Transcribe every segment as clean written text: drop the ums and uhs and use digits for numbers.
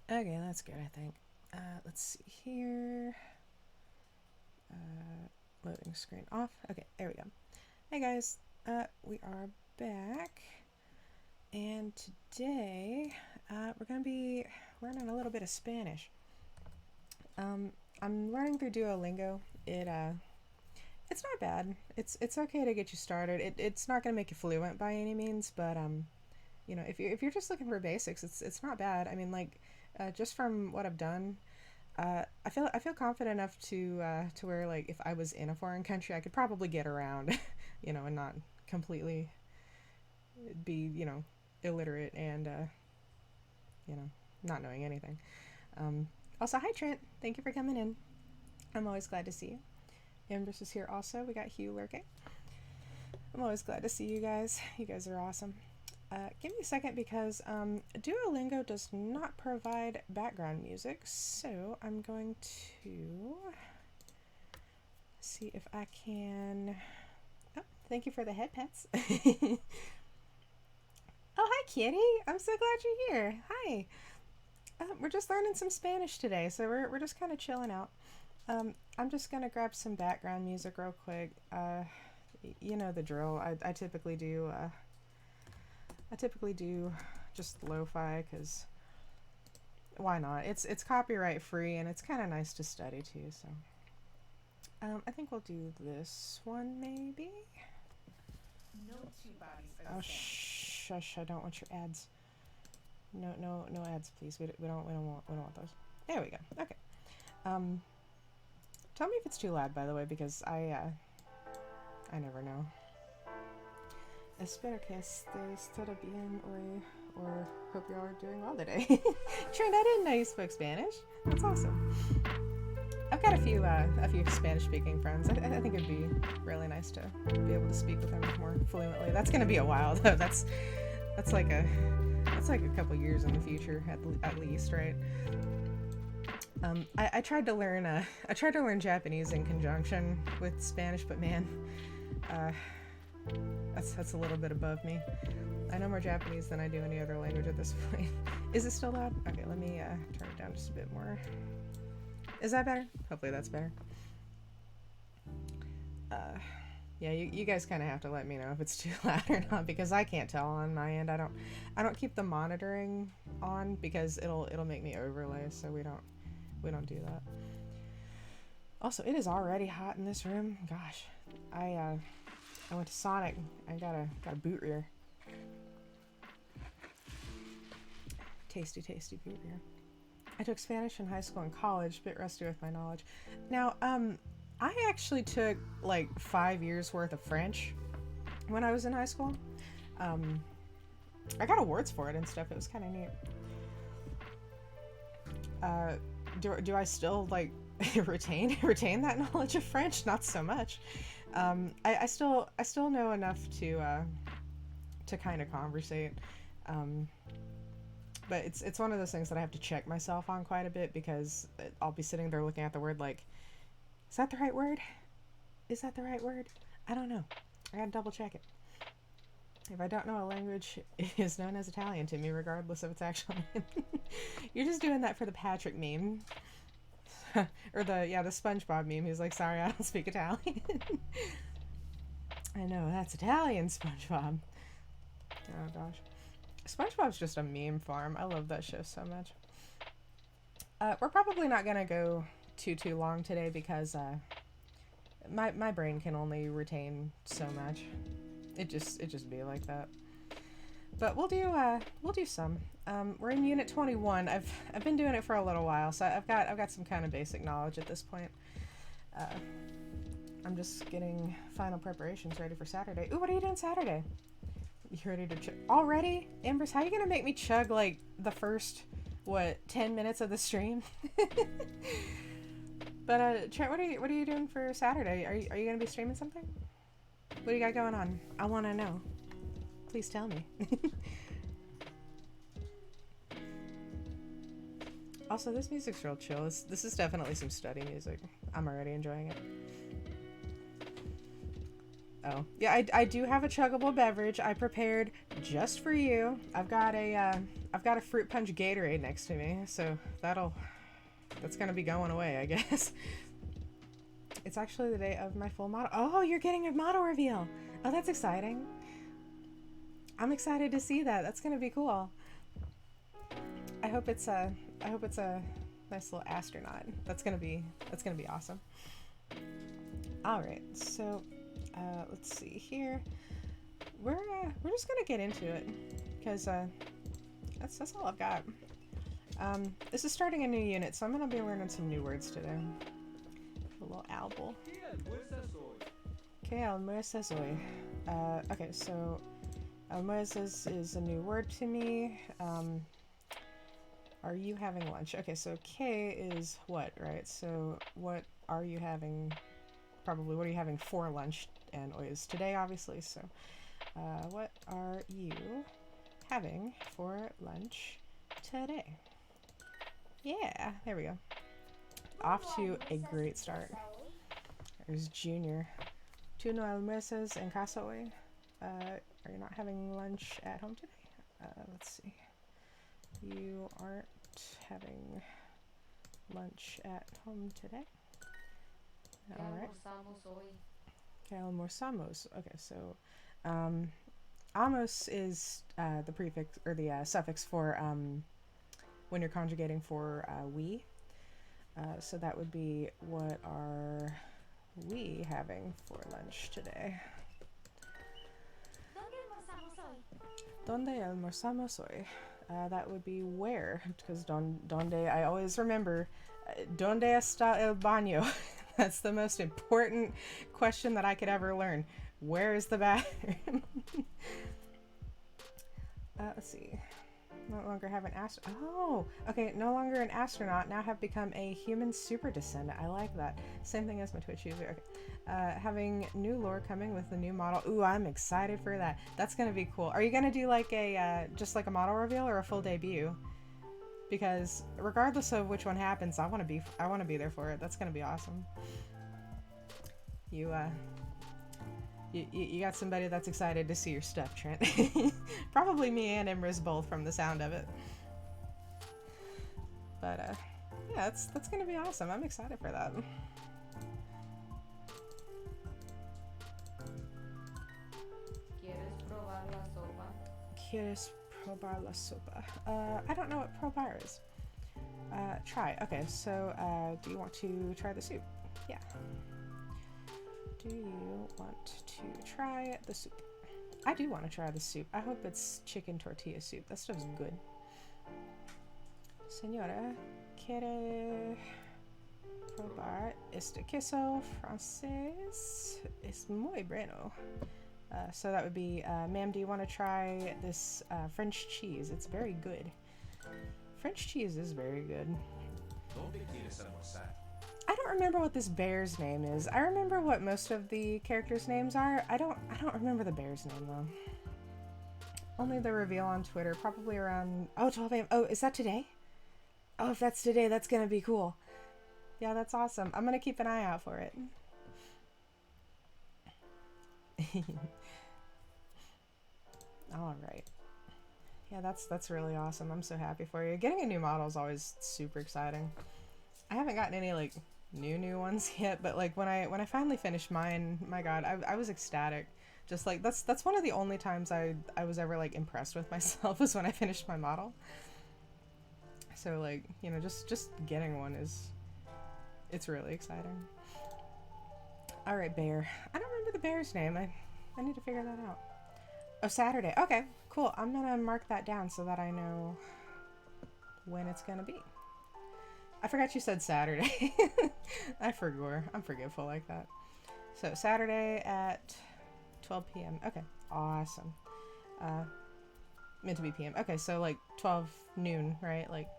Okay, that's good, I think. Let's see here. Loading screen off. Okay, there we go. Hey guys, we are back, and today we're going to be learning a little bit of Spanish. I'm learning through Duolingo. It's not bad. It's okay to get you started. It's not going to make you fluent by any means, but if you're just looking for basics, it's not bad. I mean, like, just from what I've done, I feel confident enough to where, like, if I was in a foreign country, I could probably get around, and not completely be illiterate and you know not knowing anything. Um, Also, hi Trent. Thank you for coming in. I'm always glad to see you. Ambrose is here also. We got Hugh lurking. I'm always glad to see you guys. You guys are awesome. Give me a second because Duolingo does not provide background music, so I'm going to see if I can. Oh, thank you for the head pets. Oh, hi, Kitty. I'm so glad you're here. Hi. We're just learning some Spanish today, so we're just kind of chilling out. I'm just gonna grab some background music real quick. You know the drill. I typically do. I typically do just lo-fi because why not? It's copyright free and it's kind of nice to study too. So I think we'll do this one maybe. No two bodies are Oh the same. shush! I don't want your ads. No, no, no ads, please. We don't want those. There we go. Okay. Um, Tell me if it's too loud, by the way, because I never know. Espero que estés todo bien hoy, or hope you are doing well today. Trent, I didn't know you spoke Spanish. That's awesome. I've got a few Spanish-speaking friends. I think it'd be really nice to be able to speak with them more fluently. That's gonna be a while though. That's like a that's like a couple years in the future at least, right? I tried to learn Japanese in conjunction with Spanish, but man, uh, that's a little bit above me. I know more Japanese than I do any other language at this point. Is it still loud? Okay, let me turn it down just a bit more. Is that better? Hopefully that's better. Uh, yeah, you guys kind of have to let me know if it's too loud or not because I can't tell on my end. I don't keep the monitoring on because it'll make me overlay, so we don't do that. Also, it is already hot in this room. Gosh, I went to Sonic. I got a boot rear. Tasty, tasty boot rear. I took Spanish in high school and college. A bit rusty with my knowledge. Now, I actually took like 5 years worth of French when I was in high school. Um, I got awards for it and stuff. It was kind of neat. Uh, do I still like retain that knowledge of French? Not so much. I still know enough to kind of conversate. Um, but it's one of those things that I have to check myself on quite a bit because I'll be sitting there looking at the word like, is that the right word? Is that the right word? I don't know. I gotta double check it. If I don't know a language, it is known as Italian to me, regardless of its actual name. You're just doing that for the Patrick meme. Or the SpongeBob meme. He's like, sorry, I don't speak Italian. I know, that's Italian, SpongeBob. Oh gosh. SpongeBob's just a meme farm. I love that show so much. We're probably not gonna go too long today because my brain can only retain so much. It just be like that. But we'll do some. We're in Unit 21. I've been doing it for a little while, so I've got some kind of basic knowledge at this point. Uh, I'm just getting final preparations ready for Saturday. Ooh, what are you doing Saturday? You ready to chug already, Embers? How are you gonna make me chug like the first 10 minutes of the stream? But Trent, what are you doing for Saturday? Are you gonna be streaming something? What do you got going on? I want to know. Please tell me. Also, this music's real chill. This is definitely some study music. I'm already enjoying it. Oh, yeah, I do have a chuggable beverage I prepared just for you. I've got a fruit punch Gatorade next to me, so that's gonna be going away, I guess. It's actually the day of my full model. Oh, you're getting a model reveal. Oh, that's exciting. I'm excited to see that. That's gonna be cool. I hope it's a nice little astronaut. That's gonna be awesome. All right, so let's see here. We're just gonna get into it because that's all I've got. This is starting a new unit, so I'm gonna be learning some new words today. A little owl. Okay, almuerzas hoy. Okay, so almuerzas is a new word to me. Are you having lunch? Okay, so K is what, right? So what are you having? Probably what are you having for lunch? And hoy is today, obviously. So what are you having for lunch today? Yeah, there we go. Off to a great start. There's Junior. ¿Tú no almuerzas en casa hoy? Are you not having lunch at home today? Let's see. You aren't having lunch at home today? Alright. Que almorzamos. Okay, so amos is the prefix or the suffix for when you're conjugating for we. So that would be, what are we having for lunch today? ¿Dónde almorzamos hoy? That would be where, because donde, I always remember, ¿dónde está el baño? That's the most important question that I could ever learn. Where is the bathroom? Let's see. No longer have an Oh, okay. No longer an astronaut. Now have become a human super descendant. I like that. Same thing as my Twitch user. Okay. Having new lore coming with the new model. Ooh, I'm excited for that. That's gonna be cool. Are you gonna do like a just like a model reveal or a full debut? Because regardless of which one happens, I want to be there for it. That's gonna be awesome. You got somebody that's excited to see your stuff, Trent. Probably me and Imris both, from the sound of it. But yeah, that's gonna be awesome. I'm excited for that. ¿Quieres probar la sopa? I don't know what probar is. Try. Okay, so do you want to try the soup? Yeah. Do you want to try the soup? I do want to try the soup. I hope it's chicken tortilla soup. That stuff's good. Señora, ¿quiere probar este queso francés? Es muy bueno. So that would be, ma'am, do you want to try this French cheese? It's very good. French cheese is very good. I don't remember what this bear's name is. I remember what most of the characters' names are. I don't remember the bear's name though. Only the reveal on Twitter, probably around 12 a.m. Oh, is that today? Oh, if that's today, that's gonna be cool. Yeah, that's awesome. I'm gonna keep an eye out for it. All right. Yeah, that's really awesome. I'm so happy for you. Getting a new model is always super exciting. I haven't gotten any like new ones yet, but like when I finally finished mine, my god, I was ecstatic. Just like that's one of the only times I was ever like impressed with myself was when I finished my model. So like, you know, just getting one it's really exciting. All right, bear. I don't remember the bear's name. I need to figure that out. Oh, Saturday. Okay, cool. I'm gonna mark that down so that I know when it's gonna be. I forgot you said Saturday. I forgot. I'm forgetful like that. So Saturday at 12 p.m. Okay, awesome. Meant to be p.m. Okay, so like 12 noon, right? Like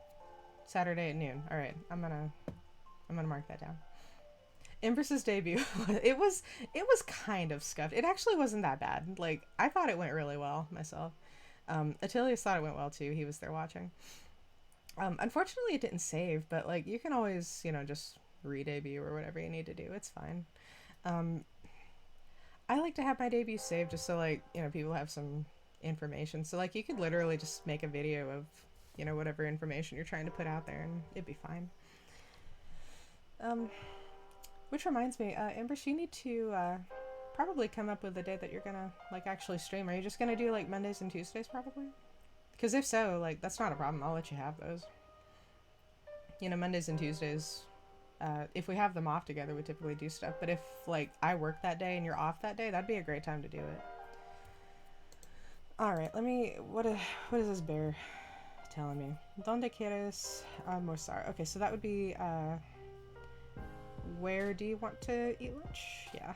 Saturday at noon. All right, I'm gonna mark that down. Empress's debut. it was kind of scuffed. It actually wasn't that bad. Like I thought it went really well myself. Attilius thought it went well too. He was there watching. Unfortunately, it didn't save, but like you can always, you know, just re-debut or whatever you need to do. It's fine. I like to have my debuts saved just so, like, you know, people have some information. So, like, you could literally just make a video of, you know, whatever information you're trying to put out there, and it'd be fine. Which reminds me, Amber, you need to probably come up with a day that you're gonna, like, actually stream. Are you just gonna do, like, Mondays and Tuesdays, probably? Because if so, like, that's not a problem. I'll let you have those. You know, Mondays and Tuesdays, if we have them off together, we typically do stuff. But if, like, I work that day and you're off that day, that'd be a great time to do it. Alright, let me... What is this bear telling me? ¿Dónde quieres almorzar? Okay, so that would be... where do you want to eat lunch? Yeah.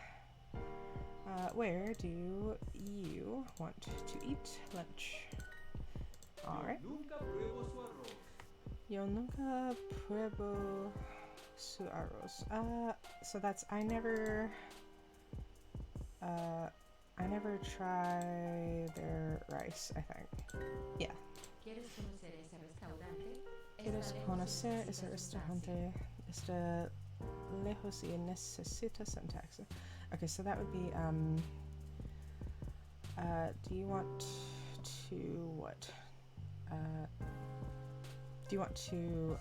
Where do you want to eat lunch? Alright. Yo nunca pruebo su arroz. So that's I never try their rice, I think. Yeah. ¿Quieres conocer ese restaurante? Está lejos y necesita some taxi. Okay, so that would be, do you want to, what? Do you want to,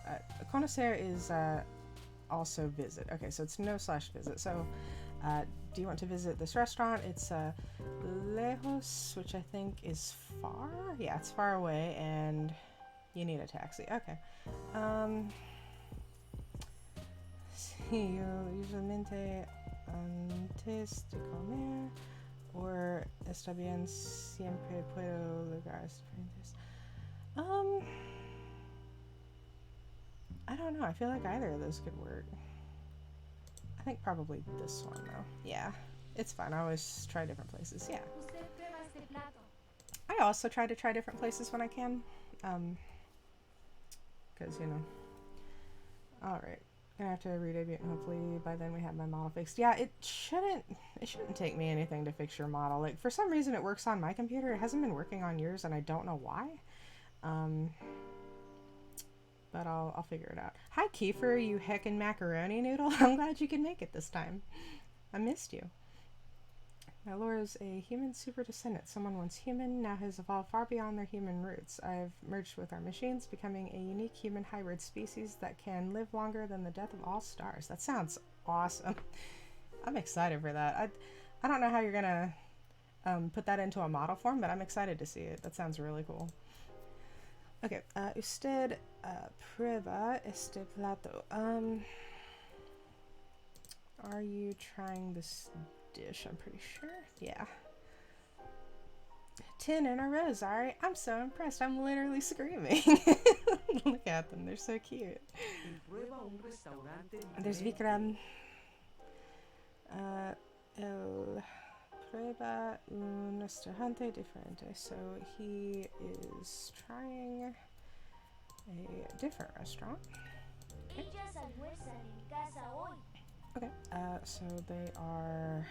conocer is, also visit. Okay, so it's no/visit. So, do you want to visit this restaurant? It's, lejos, which I think is far? Yeah, it's far away, and you need a taxi. Okay. Sí, yo usualmente antes de comer, or está bien, siempre puedo lugares diferentes. I don't know. I feel like either of those could work. I think probably this one, though. Yeah, it's fine. I always try different places. Yeah. I also try to try different places when I can. Because, you know. Alright. Gonna have to redebut, and hopefully by then we have my model fixed. Yeah, it shouldn't take me anything to fix your model. Like, for some reason it works on my computer. It hasn't been working on yours, and I don't know why. But I'll figure it out. Hi, Kiefer, you heckin' macaroni noodle. I'm glad you can make it this time. I missed you. My Laura's a human super descendant. Someone once human, now has evolved far beyond their human roots. I've merged with our machines, becoming a unique human hybrid species that can live longer than the death of all stars. That sounds awesome. I'm excited for that. I don't know how you're gonna put that into a model form, but I'm excited to see it. That sounds really cool. Okay, usted prueba este plato. Are you trying this dish? I'm pretty sure. Yeah. 10 in a row, Zari. I'm so impressed. I'm literally screaming. Look at them. They're so cute. There's Vikram. El prueba un restaurante diferente. So he is trying a different restaurant. Okay. Okay, so they are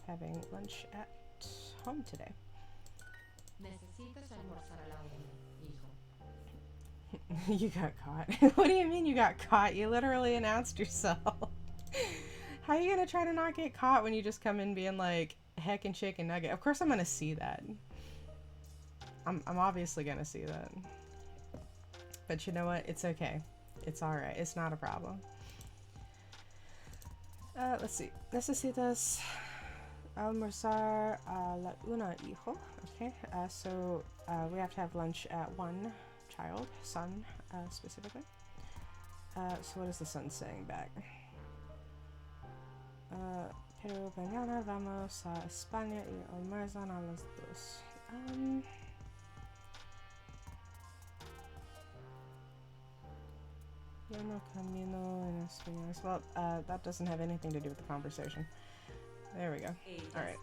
having lunch at home today. You got caught. What do you mean you got caught? You literally announced yourself. How are you gonna try to not get caught when you just come in being like, heckin' chicken nugget? Of course I'm gonna see that. I'm obviously gonna see that. But you know what? It's okay. It's alright. It's not a problem. Let's see. Necesitas almorzar a la una, hijo. Okay, so we have to have lunch at 1, child, son, specifically. So what is the son saying back? Pero mañana vamos a España y almuerzan a las 2. Yo no camino en español. Well, that doesn't have anything to do with the conversation. There we go. Alright.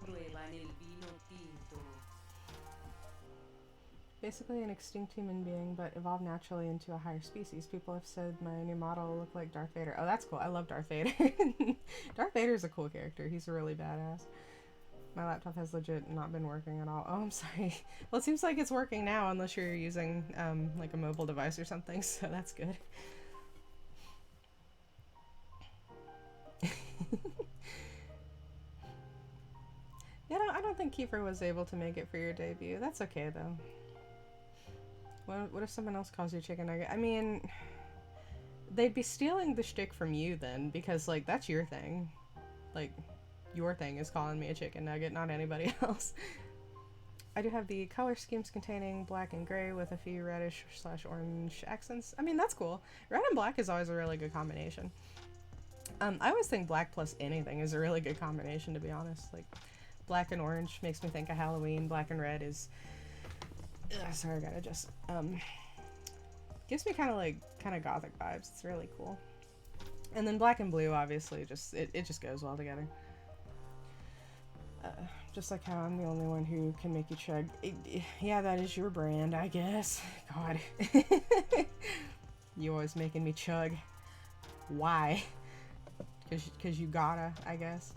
Basically an extinct human being, but evolved naturally into a higher species. People have said my new model will look like Darth Vader. Oh, that's cool. I love Darth Vader. Darth Vader's a cool character. He's really badass. My laptop has legit not been working at all. Oh, I'm sorry. Well, it seems like it's working now, unless you're using, like a mobile device or something, so that's good. don't think Kiefer was able to make it for your debut. That's okay though. What if someone else calls you chicken nugget? I mean, they'd be stealing the shtick from you then, because like that's your thing. Like, your thing is calling me a chicken nugget, not anybody else. I do have the color schemes containing black and gray with a few reddish/orange accents. I mean, that's cool. Red and black is always a really good combination. I always think black plus anything is a really good combination, to be honest. Like, black and orange makes me think of Halloween. Black and red is... Ugh, sorry, I gotta just... gives me kind of gothic vibes. It's really cool. And then black and blue, obviously, just it just goes well together. Just like how I'm the only one who can make you chug. Yeah, that is your brand, I guess. God. You always making me chug. Why? Because you gotta, I guess.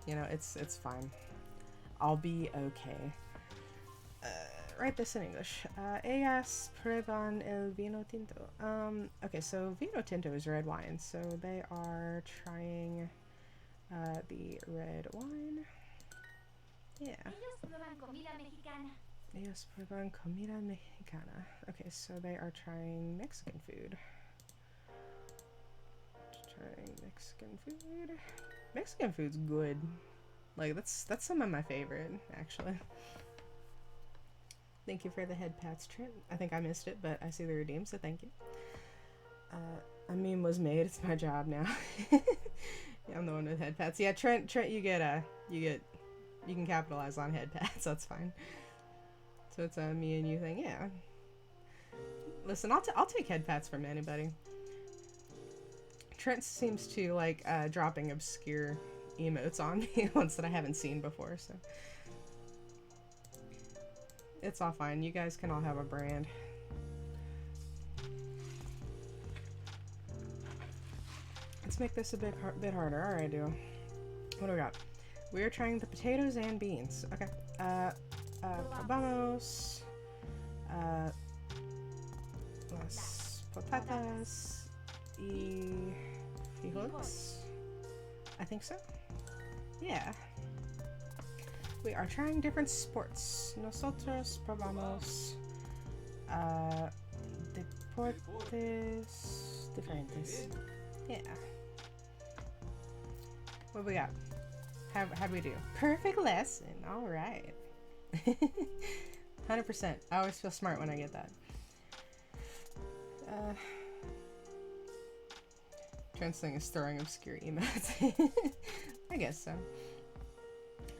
You know, it's fine. I'll be okay. Write this in English. Ellas prueban el vino tinto. Okay, so vino tinto is red wine, so they are trying the red wine. Yeah. Ellos prueban comida mexicana. Okay, so they are trying Mexican food. Trying Mexican food. Mexican food's good. Like, that's some of my favorite, actually. Thank you for the head pats, Trent. I think I missed it, but I see the redeem, so thank you. A meme was made. It's my job now. Yeah, I'm the one with head pats. Yeah, Trent, you can capitalize on head pats. That's fine. So it's a me and you thing. Yeah. Listen, I'll take head pats from anybody. Trent seems to like dropping obscure emotes on me, ones that I haven't seen before, so. It's all fine. You guys can all have a brand. Let's make this a bit harder. Alright, dude. What do we got? We're trying the potatoes and beans. Okay. Vamos. Las patatas y frijoles. I think so. Yeah. We are trying different sports. Nosotros probamos deportes diferentes. Yeah. What we got? How'd we do? Perfect lesson. All right. 100%. I always feel smart when I get that. Trent's thing is throwing obscure emotes. I guess so.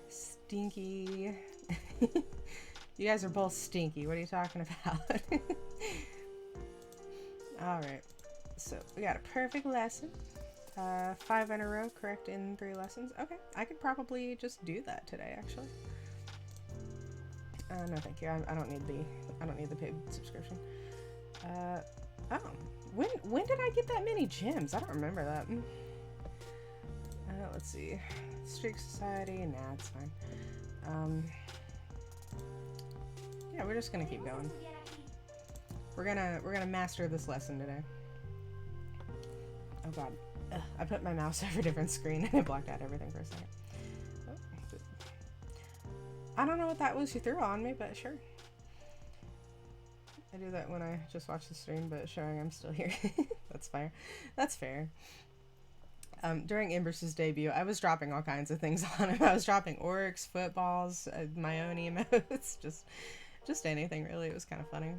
Stinky. You guys are both stinky. What are you talking about? Alright. So, we got a perfect lesson. 5 in a row, correct in 3 lessons. Okay, I could probably just do that today, actually. No, thank you. I don't need the paid subscription. Oh, when did I get that many gems? I don't remember that. Let's see. Streak Society. Nah, it's fine. Yeah, we're just gonna keep going. We're gonna master this lesson today. Oh god. Ugh, I put my mouse over a different screen and it blocked out everything for a second. Oh, I don't know what that was you threw on me, but sure. I do that when I just watch the stream, but showing I'm still here. That's fair. That's fair. During Embers' debut, I was dropping all kinds of things on him. I was dropping orcs, footballs, my own emotes, just anything really. It was kind of funny.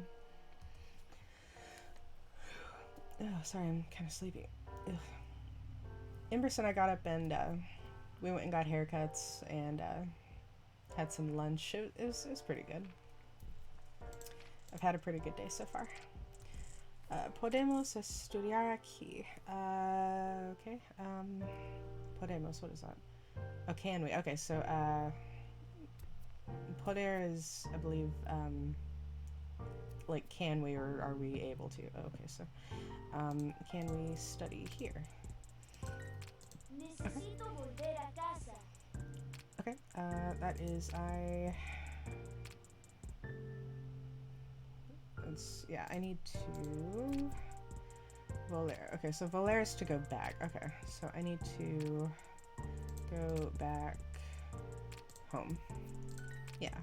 Oh, sorry, I'm kind of sleepy. Ugh. Embers and I got up and we went and got haircuts and had some lunch. It was pretty good. I've had a pretty good day so far. Podemos estudiar aquí. Okay. Podemos, what is that? Oh, can we? Okay, so, poder is, I believe, like, can we or are we able to? Oh, okay, so, can we study here? Okay, that is, yeah, I need to Volare. Okay, so Volare is to go back. Okay, so I need to go back Yeah.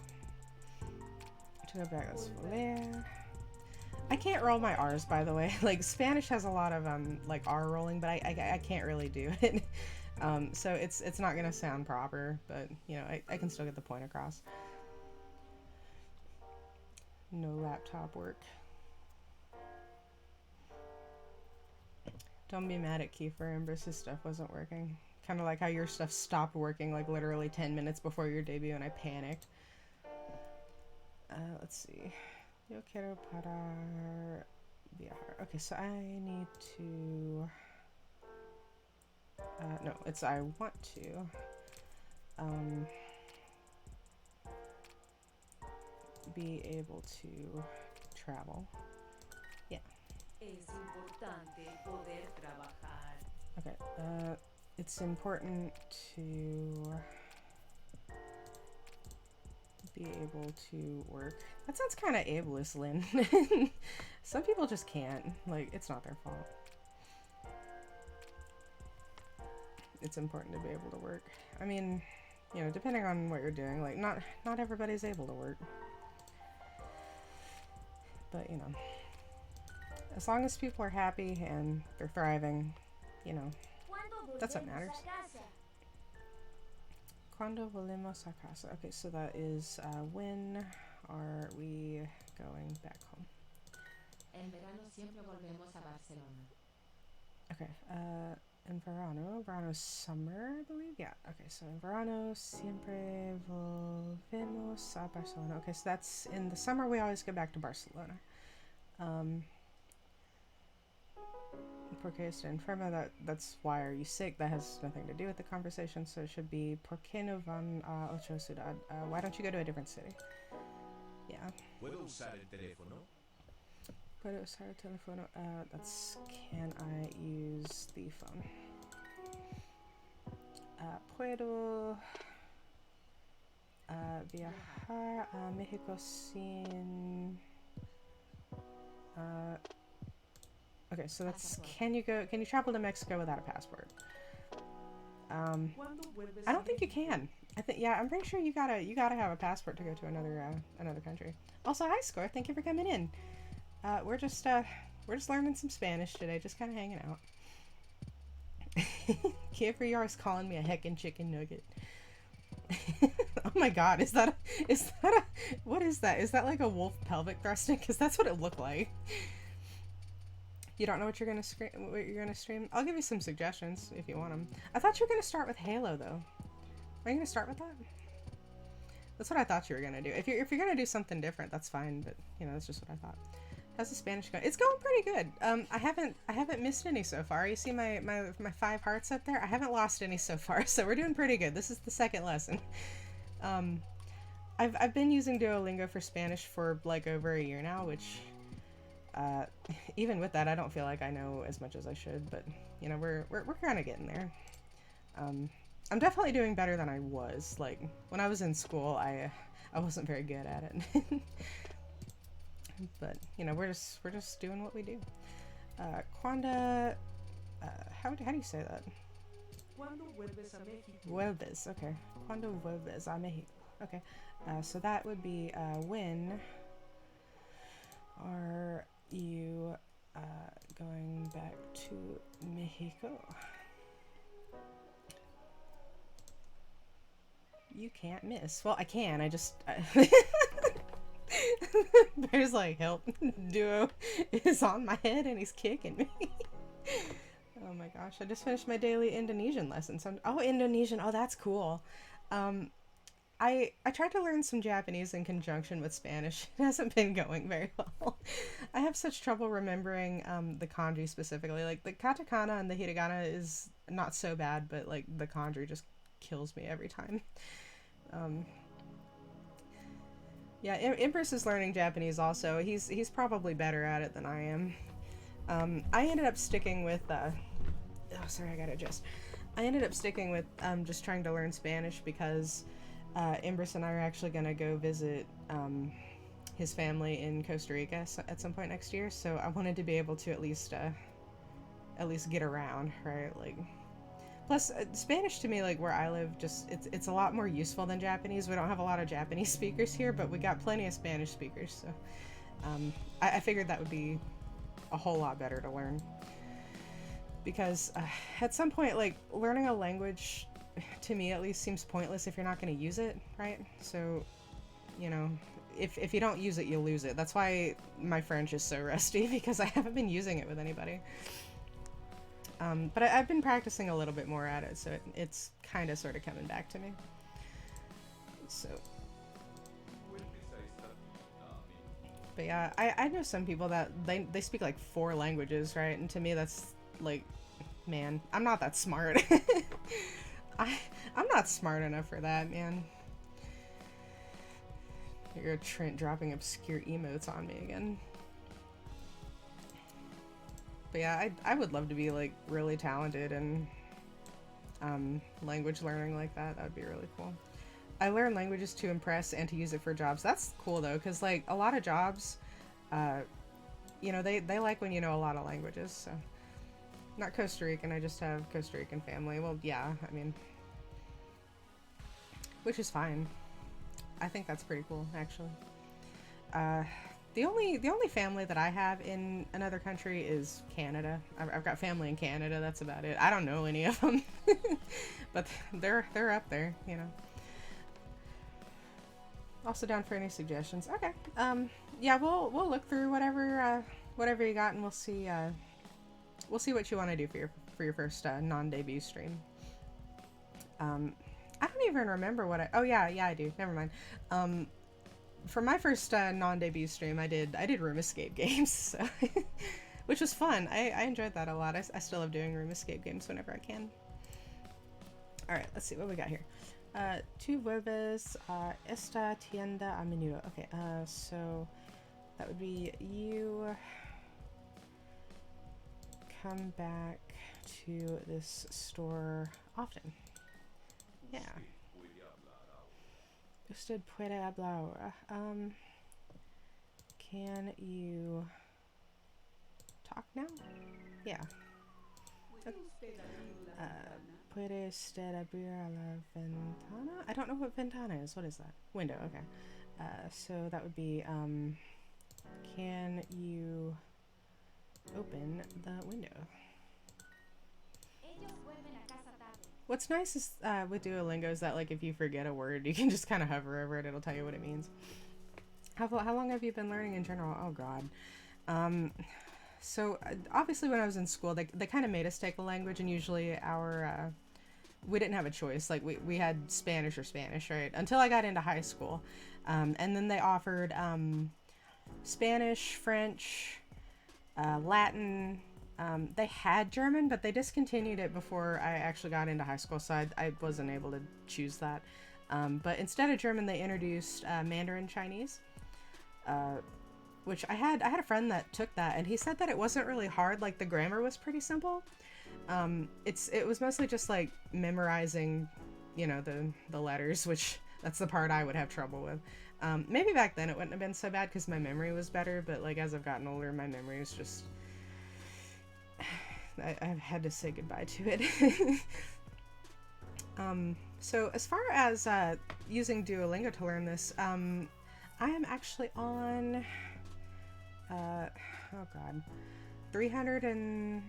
I can't roll my R's, by the way. Like, Spanish has a lot of like R rolling, but I can't really do it. So it's not gonna sound proper, but you know, I can still get the point across. No laptop work. Don't be mad at Kiefer. Embrace's stuff wasn't working. Kind of like how your stuff stopped working like literally 10 minutes before your debut and I panicked. Let's see. Yo quiero para viajar. Okay, so I need to... no, it's I want to. Be able to travel. Yeah. Es importante poder trabajar. Okay, it's important to be able to work. That sounds kind of ableist, Lynn. Some people just can't. Like, it's not their fault. It's important to be able to work. I mean, you know, depending on what you're doing, like, not everybody's able to work. But, you know, as long as people are happy and they're thriving, you know, that's what matters. Cuando volvemos a casa? Okay, so that is when are we going back home? En verano siempre volvemos a Barcelona. Okay, en verano. Verano is summer, I believe. Yeah, okay, so en verano siempre volvemos a Barcelona. Okay, so that's in the summer we always go back to Barcelona. Porque está enferma, that's why are you sick? That has nothing to do with the conversation, so it should be ¿Por qué no van a otra ciudad? Why don't you go to a different city? Yeah. ¿Puedo usar el teléfono? Puedo usar el teléfono. That's can I use the phone? Puedo viajar a México sin... okay, so that's can you travel to Mexico without a passport? I don't think you can. I'm pretty sure you gotta have a passport to go to another country. Also, hi Score, thank you for coming in. We're just learning some Spanish today, just kind of hanging out. Kiefer Yar's calling me a heckin' chicken nugget. Oh my god, is that a what is that? Is that like a wolf pelvic thrusting? Because that's what it looked like. You don't know what you're gonna stream? I'll give you some suggestions if you want them. I thought you were gonna start with Halo though. Are you gonna start with that? That's what I thought you were gonna do. If you're gonna do something different, that's fine. But you know, that's just what I thought. How's the Spanish going? It's going pretty good. I haven't missed any so far. You see my 5 hearts up there? I haven't lost any so far, so we're doing pretty good. This is the second lesson. I've been using Duolingo for Spanish for like over a year now, which even with that, I don't feel like I know as much as I should. But you know, we're kind of getting there. I'm definitely doing better than I was. Like when I was in school, I wasn't very good at it. But you know, we're just doing what we do. Cuando, how do you say that? ¿Cuándo vuelves a México? Vuelves, okay. Cuando vuelves a México? Okay. So that would be when are you going back to Mexico? You can't miss. Well, I can. I just. Bear's like, help. Duo is on my head and he's kicking me. Oh my gosh, I just finished my daily Indonesian lesson. So oh, Indonesian. Oh, that's cool. I tried to learn some Japanese in conjunction with Spanish. It hasn't been going very well. I have such trouble remembering the kanji specifically. Like the katakana and the hiragana is not so bad, but like the kanji just kills me every time. Yeah, Empress is learning Japanese also. He's probably better at it than I am. I ended up sticking with oh sorry, I gotta adjust. I ended up sticking with just trying to learn Spanish because Empress and I are actually gonna go visit his family in Costa Rica at some point next year. So I wanted to be able to at least get around, right? Like Plus, Spanish to me, like where I live, just it's a lot more useful than Japanese. We don't have a lot of Japanese speakers here, but we got plenty of Spanish speakers. So I figured that would be a whole lot better to learn. Because at some point, like learning a language, to me at least, seems pointless if you're not going to use it, right? So, you know, if you don't use it, you'll lose it. That's why my French is so rusty, because I haven't been using it with anybody. But I've been practicing a little bit more at it, so it's kind of sort of coming back to me. So, but yeah, I know some people that they speak like 4 languages, right? And to me, that's like, man, I'm not that smart. I'm not smart enough for that, man. You're Trent dropping obscure emotes on me again. But yeah, I would love to be like really talented in language learning like that. That would be really cool. I learn languages to impress and to use it for jobs. That's cool though, because like a lot of jobs, you know, they like when you know a lot of languages. So, not Costa Rican. I just have Costa Rican family. Well, yeah, I mean, which is fine. I think that's pretty cool, actually. The only family that I have in another country is Canada. I've got family in Canada. That's about it. I don't know any of them, but they're up there, you know. Also down for any suggestions. Okay. Yeah, we'll look through whatever you got, and we'll see what you want to do for your first non-debut stream. I don't even remember what oh yeah, I do. Never mind. For my first non-debut stream, I did room escape games, so which was fun. I enjoyed that a lot. I still love doing room escape games whenever I can. All right, let's see what we got here. Tu vuelves a esta tienda a menudo. Okay, so that would be you come back to this store often. Yeah. Usted puede hablar. Can you talk now? Yeah. Puede usted abrir la ventana? I don't know what ventana is. What is that? Window, okay. So that would be, can you open the window? What's nice is with Duolingo is that like if you forget a word, you can just kind of hover over it. It'll tell you what it means. How long have you been learning in general? Oh God. So obviously when I was in school, they kind of made us take a language, and usually our we didn't have a choice. Like we had Spanish or Spanish, right? Until I got into high school, and then they offered Spanish, French, Latin. They had German, but they discontinued it before I actually got into high school, so I wasn't able to choose that. But instead of German, they introduced Mandarin Chinese, which I had a friend that took that, and he said that it wasn't really hard. Like the grammar was pretty simple. It was mostly just like memorizing, you know, the letters, which that's the part I would have trouble with. Maybe back then it wouldn't have been so bad because my memory was better, but like as I've gotten older, my memory is just I've had to say goodbye to it. So as far as using Duolingo to learn this, I am actually on 300 and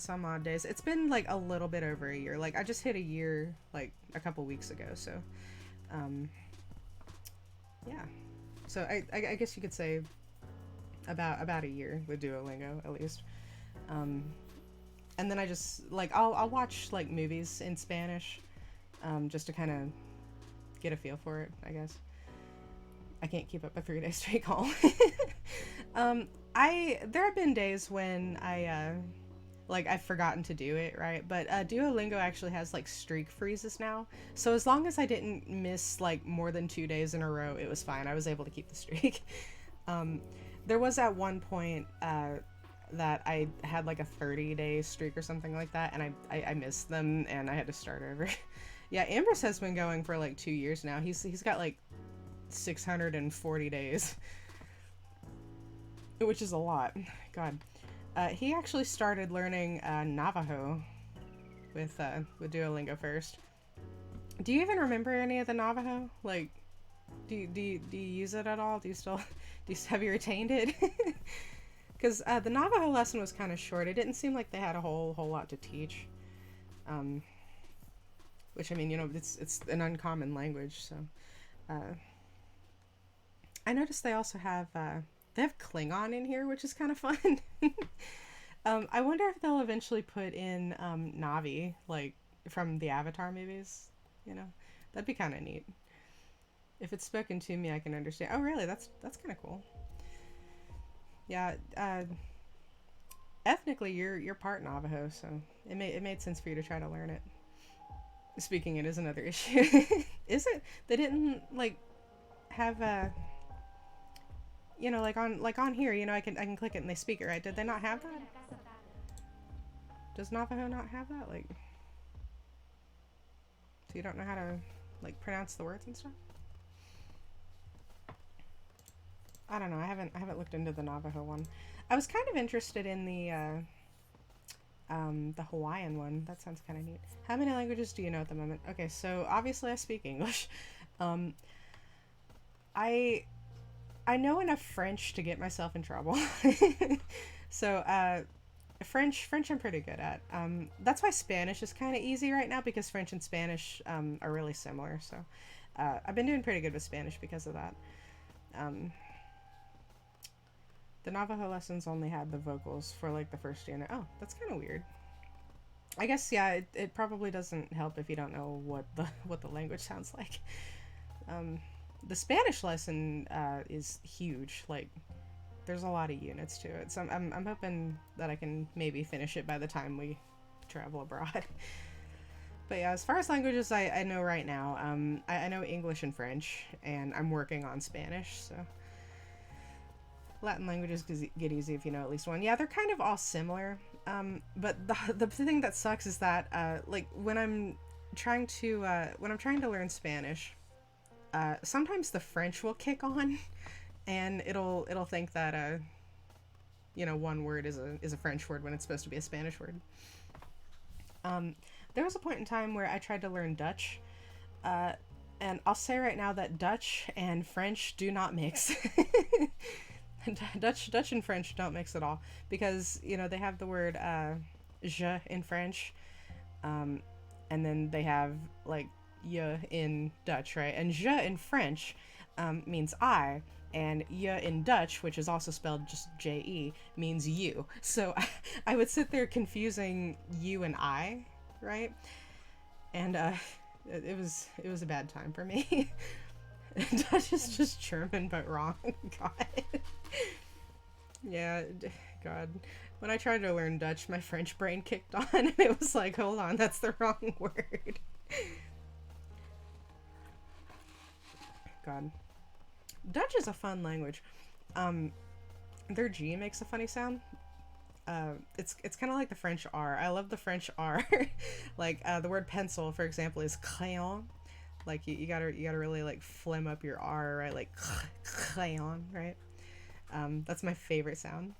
some odd days. It's been like a little bit over a year. Like I just hit a year like a couple weeks ago, so yeah. So I guess you could say about a year with Duolingo at least. And then I just like I'll watch like movies in Spanish just to kind of get a feel for it, I guess. I can't keep up a 3-day straight call. There have been days when I've forgotten to do it, right? But Duolingo actually has like streak freezes now. So as long as I didn't miss like more than 2 days in a row, it was fine. I was able to keep the streak. There was at one point that I had like a 30-day streak or something like that, and I missed them and I had to start over. Yeah, Ambrose has been going for like 2 years now. He's got like 640 days, which is a lot. God. He actually started learning Navajo with Duolingo first. Do you even remember any of the Navajo? Like, do you use it at all? Do you still have you retained it? Because the Navajo lesson was kind of short. It didn't seem like they had a whole lot to teach. Which, I mean, it's an uncommon language, so. I noticed they also have Klingon in here, which is kind of fun. I wonder if they'll eventually put in Navi, like from the Avatar movies. That'd be kind of neat. If it's spoken to me, I can understand. Oh, really? That's kind of cool. Yeah. Ethnically, you're part Navajo, so it made sense for you to try to learn it. Speaking it is another issue. Is it? They didn't have like on here, I can click it and they speak it, right? Did they not have that? Does Navajo not have that? Like, so you don't know how to pronounce the words and stuff? I don't know. I haven't looked into the Navajo one. I was kind of interested in the Hawaiian one. That sounds kind of neat. How many languages do you know at the moment? Okay, so obviously I speak English. I know enough French to get myself in trouble. So French I'm pretty good at. That's why Spanish is kind of easy right now, because French and Spanish are really similar. So I've been doing pretty good with Spanish because of that. The Navajo lessons only had the vocals for the first unit. Oh, that's kind of weird. I guess, yeah, it probably doesn't help if you don't know what the language sounds like. The Spanish lesson is huge. There's a lot of units to it, so I'm hoping that I can maybe finish it by the time we travel abroad. But yeah, as far as languages I know right now, I know English and French, and I'm working on Spanish, so. Latin languages get easy if you know at least one. Yeah, they're kind of all similar, but the thing that sucks is that when I'm trying to learn Spanish, sometimes the French will kick on, and it'll think that one word is a French word when it's supposed to be a Spanish word. There was a point in time where I tried to learn Dutch, and I'll say right now that Dutch and French do not mix. Dutch and French don't mix at all, because they have the word je in French, and then they have je in Dutch, right? And je in French means I, and je in Dutch, which is also spelled just J-E, means you. So I would sit there confusing you and I, right? And it was a bad time for me. Dutch is just German but wrong. God. Yeah, God. When I tried to learn Dutch, my French brain kicked on, and it was like, hold on, that's the wrong word. God. Dutch is a fun language. Their G makes a funny sound. It's kind of like the French R. I love the French R. The word pencil, for example, is crayon. You gotta really phlegm up your R, right? Crayon, right? That's my favorite sound.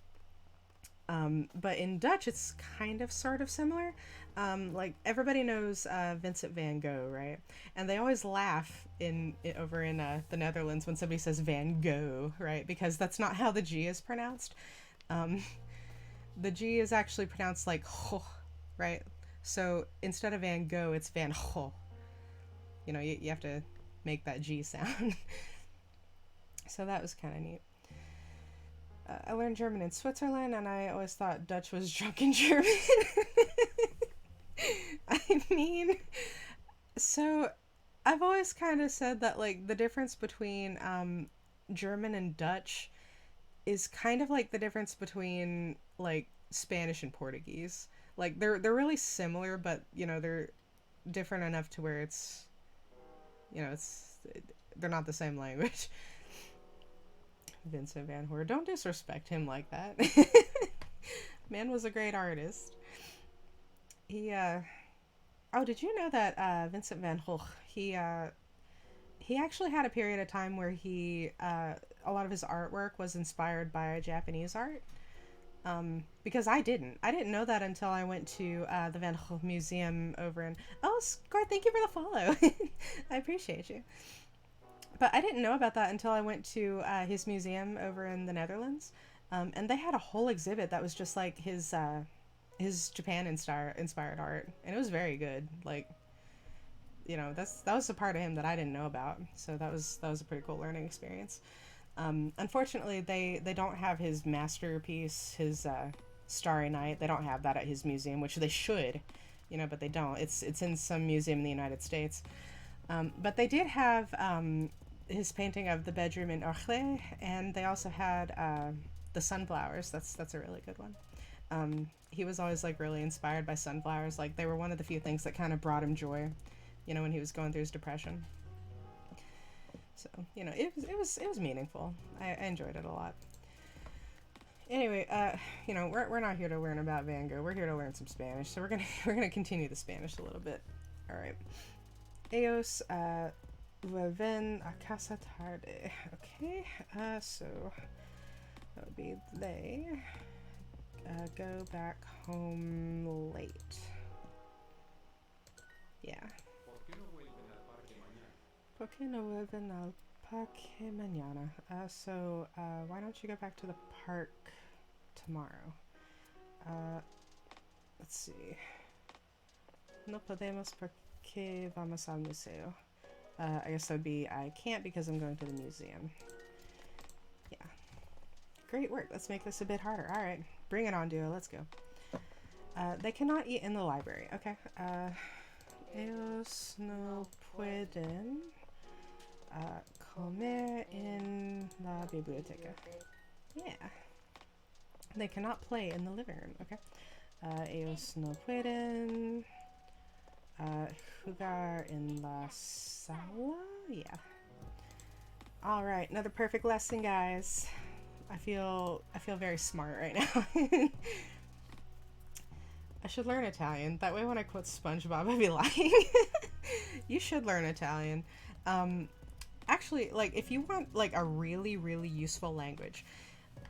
But in Dutch, it's kind of sort of similar. Everybody knows Vincent van Gogh, right? And they always laugh over in the Netherlands when somebody says Van Gogh, right? Because that's not how the G is pronounced. The G is actually pronounced like ho, right? So instead of Van Gogh, it's Van Gogh. You have to make that G sound. So that was kind of neat. I learned German in Switzerland, and I always thought Dutch was drunken German. I mean, so I've always kind of said that the difference between German and Dutch is kind of like the difference between Spanish and Portuguese. They're really similar, but they're different enough to where they're not the same language. Vincent van Gogh. Don't disrespect him like that. Man was a great artist. He did you know that Vincent van Gogh, he actually had a period of time where a lot of his artwork was inspired by Japanese art. Because I didn't know that until I went to the Van Gogh Museum over in. Oh, Scar, thank you for the follow. I appreciate you. But I didn't know about that until I went to his museum over in the Netherlands, and they had a whole exhibit that was just like his Japan inspired art, and it was very good. Like, that was a part of him that I didn't know about, so that was a pretty cool learning experience. Unfortunately, they don't have his masterpiece, his Starry Night. They don't have that at his museum, which they should, but they don't. It's in some museum in the United States. But they did have his painting of the bedroom in Orchley, and they also had the sunflowers. That's a really good one. He was always like really inspired by sunflowers. Like, they were one of the few things that kind of brought him joy, when he was going through his depression. So it was meaningful. I enjoyed it a lot. Anyway, we're not here to learn about Van Gogh. We're here to learn some Spanish. So we're gonna continue the Spanish a little bit. All right. Ellos vuelven a casa tarde. Okay. So that would be they go back home late. Yeah. ¿Por qué no vuelven al parque mañana? So why don't you go back to the park tomorrow? Let's see. No podemos porque vamos al museo. I guess that would be I can't because I'm going to the museum. Yeah. Great work. Let's make this a bit harder. All right. Bring it on, duo. Let's go. They cannot eat in the library. Okay. Ellos no pueden comer en la biblioteca. Yeah. They cannot play in the living room. Okay. Ellos no pueden jugar en la sala. Yeah. All right. Another perfect lesson, guys. I feel very smart right now. I should learn Italian. That way when I quote SpongeBob, I'd be lying. You should learn Italian. Actually, like, if you want, like, a really, really useful language,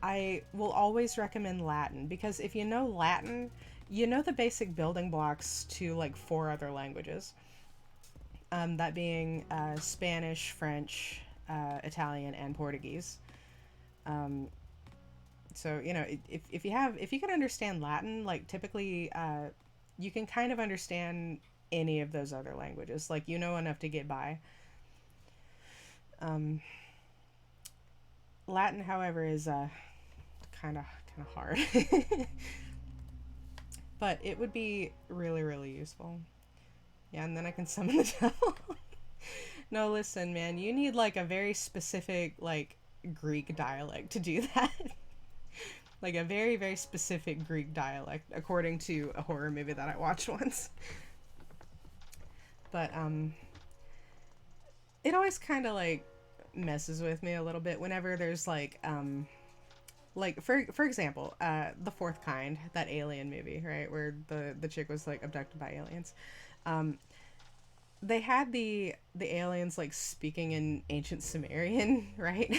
I will always recommend Latin, because if you know Latin, you know the basic building blocks to, like, 4 other languages. That being Spanish, French, Italian, and Portuguese. So, if you can understand Latin, like, typically, you can kind of understand any of those other languages. Like, enough to get by. Latin, however, is kind of hard. But it would be really, really useful. Yeah, and then I can summon the devil. No, listen, man, you need, like, a very specific, like, Greek dialect to do that. Like, a very, very specific Greek dialect, according to a horror movie that I watched once. But, it always kind of, like, messes with me a little bit whenever there's, like, for example, The Fourth Kind, that alien movie, right, where the chick was, like, abducted by aliens. They had the aliens, like, speaking in ancient Sumerian, right?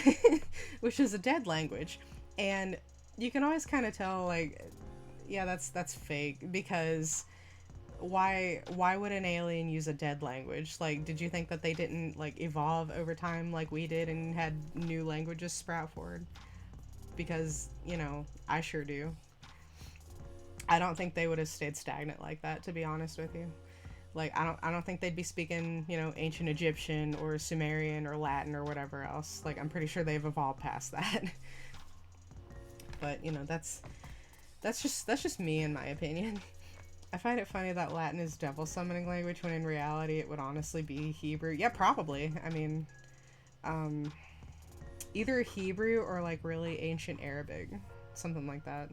Which is a dead language. And you can always kind of tell, like, yeah, that's fake, because why would an alien use a dead language? Like, did you think that they didn't, like, evolve over time like we did and had new languages sprout forward? Because, I sure do. I don't think they would have stayed stagnant like that, to be honest with you. Like, I don't think they'd be speaking, ancient Egyptian or Sumerian or Latin or whatever else. Like, I'm pretty sure they've evolved past that. But, that's just me, in my opinion. I find it funny that Latin is devil summoning language when in reality it would honestly be Hebrew. Yeah, probably. I mean, either Hebrew or, like, really ancient Arabic. Something like that.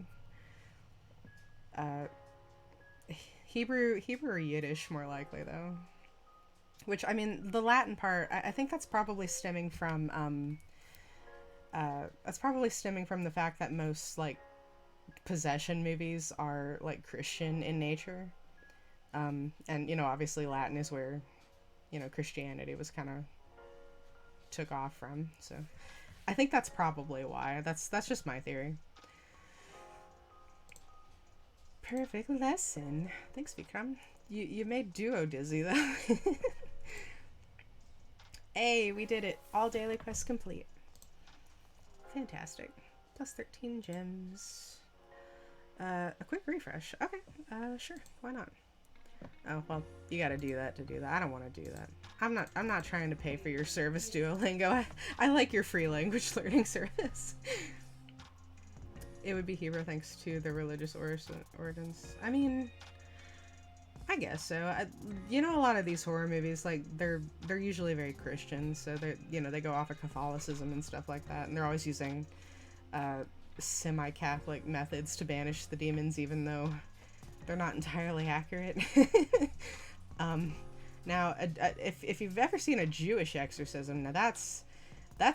Hebrew or Yiddish, more likely, though. Which, I mean, the Latin part, I think that's probably stemming from, the fact that most, like, possession movies are, like, Christian in nature. And, obviously Latin is where, Christianity was kind of took off from. So I think that's probably why. That's just my theory. Perfect lesson. Thanks, Vikram. You made duo dizzy though. Hey, we did it. All daily quests complete. Fantastic. Plus 13 gems. A quick refresh. Okay. Sure. Why not? Oh, well, you gotta do that to do that. I don't want to do that. I'm not trying to pay for your service, Duolingo. I like your free language learning service. It would be Hebrew thanks to the religious ordinance. I mean, I guess so. You know, a lot of these horror movies, like, they're usually very Christian, so they go off of Catholicism and stuff like that, and they're always using semi-Catholic methods to banish the demons, even though they're not entirely accurate. Now, if you've ever seen a Jewish exorcism, now that's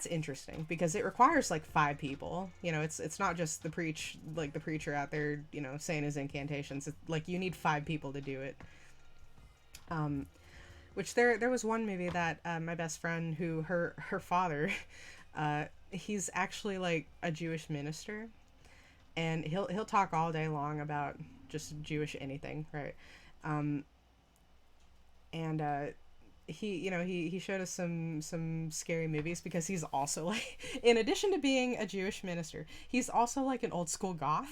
interesting because it requires like 5 people. You know, it's not just the preacher out there, you know, saying his incantations. It's like you need 5 people to do it. Which there was one movie that my best friend, who her father, he's actually like a Jewish minister, and he'll talk all day long about just Jewish anything, right? He showed us some scary movies because he's also like, in addition to being a Jewish minister, he's also like an old school goth.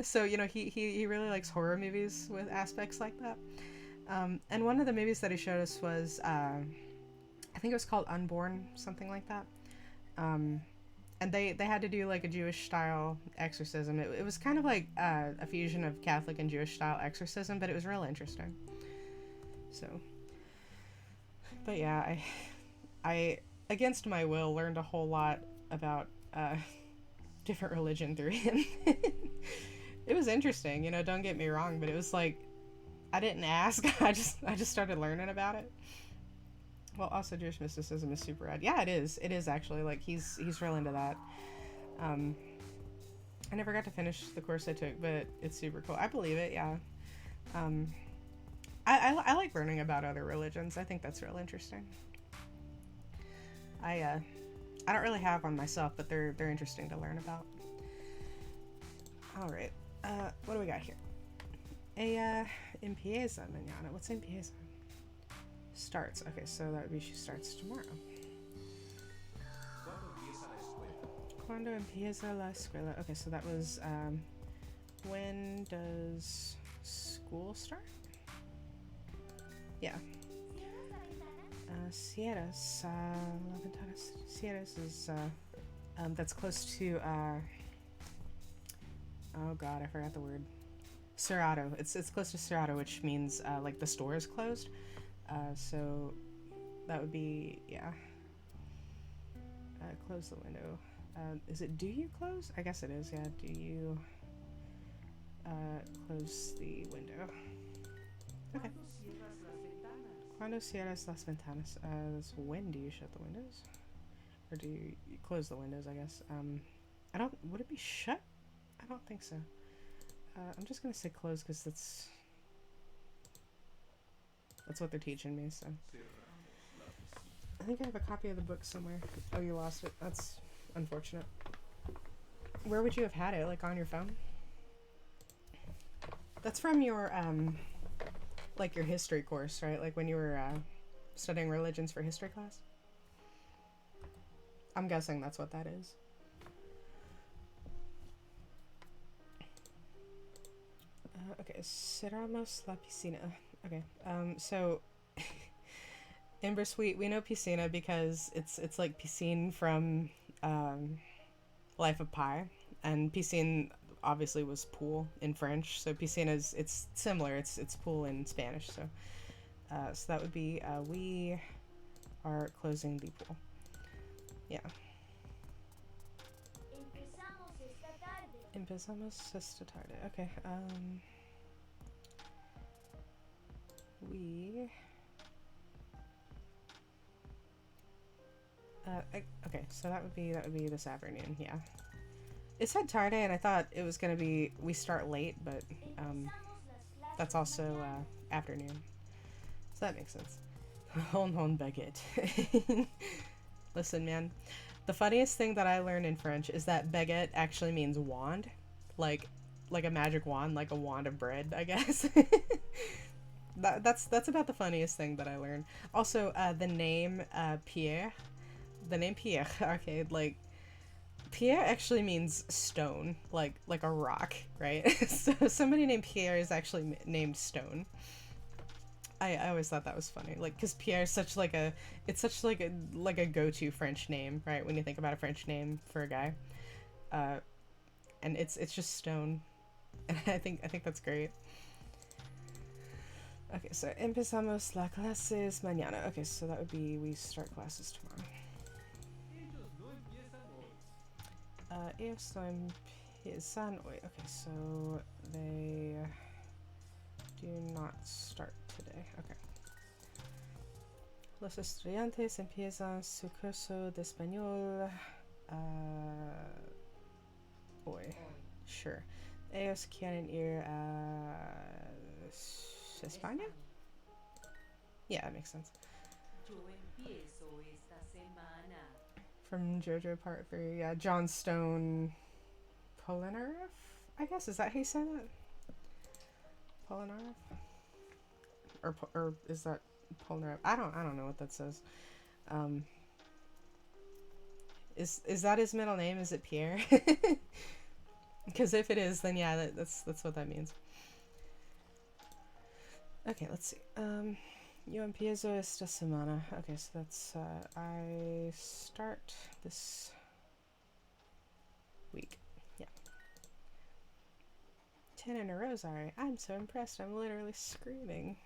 So you know, he really likes horror movies with aspects like that. And one of the movies that he showed us was I think it was called Unborn, something like that. And they had to do like a Jewish style exorcism. It was kind of like a fusion of Catholic and Jewish style exorcism, but it was real interesting. So, but yeah, I against my will learned a whole lot about different religion through him. It was interesting, you know, don't get me wrong, but it was like I didn't ask. I just started learning about it. Well, also Jewish mysticism is super rad. Yeah, it is. It is actually, like, he's real into that. I never got to finish the course I took, but it's super cool. I believe it, yeah. I like learning about other religions. I think that's real interesting. I don't really have one myself, but they're interesting to learn about. All right. What do we got here? Empieza mañana. What's empieza? Starts. Okay, so that would be she starts tomorrow. Cuando empieza la escuela? Okay, so that was when does school start? Yeah. Sierras. La Ventanas. Sierras is that's close to oh god, I forgot the word. Cerrado. It's close to Cerrado, which means like the store is closed. So that would be, yeah. Close the window. Is it do you close? I guess it is, yeah. Do you close the window? Okay. Cuando cierras las ventanas? That's when do you shut the windows? Or do you close the windows, I guess. Would it be shut? I don't think so. I'm just gonna say close because that's what they're teaching me, so. I think I have a copy of the book somewhere. Oh, you lost it. That's unfortunate. Where would you have had it? Like on your phone? That's from your, like your history course, right? Like when you were studying religions for history class? I'm guessing that's what that is. Okay, cerramos la piscina. Okay, so in Suite we know piscina because it's like piscine from Life of Pi, and piscine obviously was pool in French, so piscina it's similar. It's pool in Spanish, so so that would be we are closing the pool. Yeah. Empezamos esta tarde. Okay. Okay, so that would be this afternoon. Yeah. It said tarde, and I thought it was gonna be we start late, but that's also afternoon. So that makes sense. Hon baguette. Listen, man. The funniest thing that I learned in French is that baguette actually means wand. Like, like a magic wand, like a wand of bread, I guess. That's about the funniest thing that I learned. Also, the name Pierre, the name Pierre, okay, like Pierre actually means stone, like a rock, right? So somebody named Pierre is actually named Stone. I always thought that was funny, like, because Pierre is such like a, it's such like a go-to French name, right? When you think about a French name for a guy, and it's just Stone, and I think that's great. Okay, so empezamos las clases mañana. Okay, so that would be we start classes tomorrow. Ellos no empiezan hoy. Okay, so they do not start today. Okay. Los estudiantes empiezan su curso de español hoy. Sure. Ellos quieren ir a España? Yeah, that makes sense. Yo empiezo esta semana. From JoJo Part 3. Yeah, John Stone Polnareff? I guess, is that how you say that? Polnareff? Or is that Polnareff? I don't know what that says. Is that his middle name? Is it Pierre? Because if it is, then yeah, that's what that means. Okay, let's see. Yo empiezo esta semana. Okay, so that's I start this week. Yeah. 10 in a row, sorry. I'm so impressed. I'm literally screaming.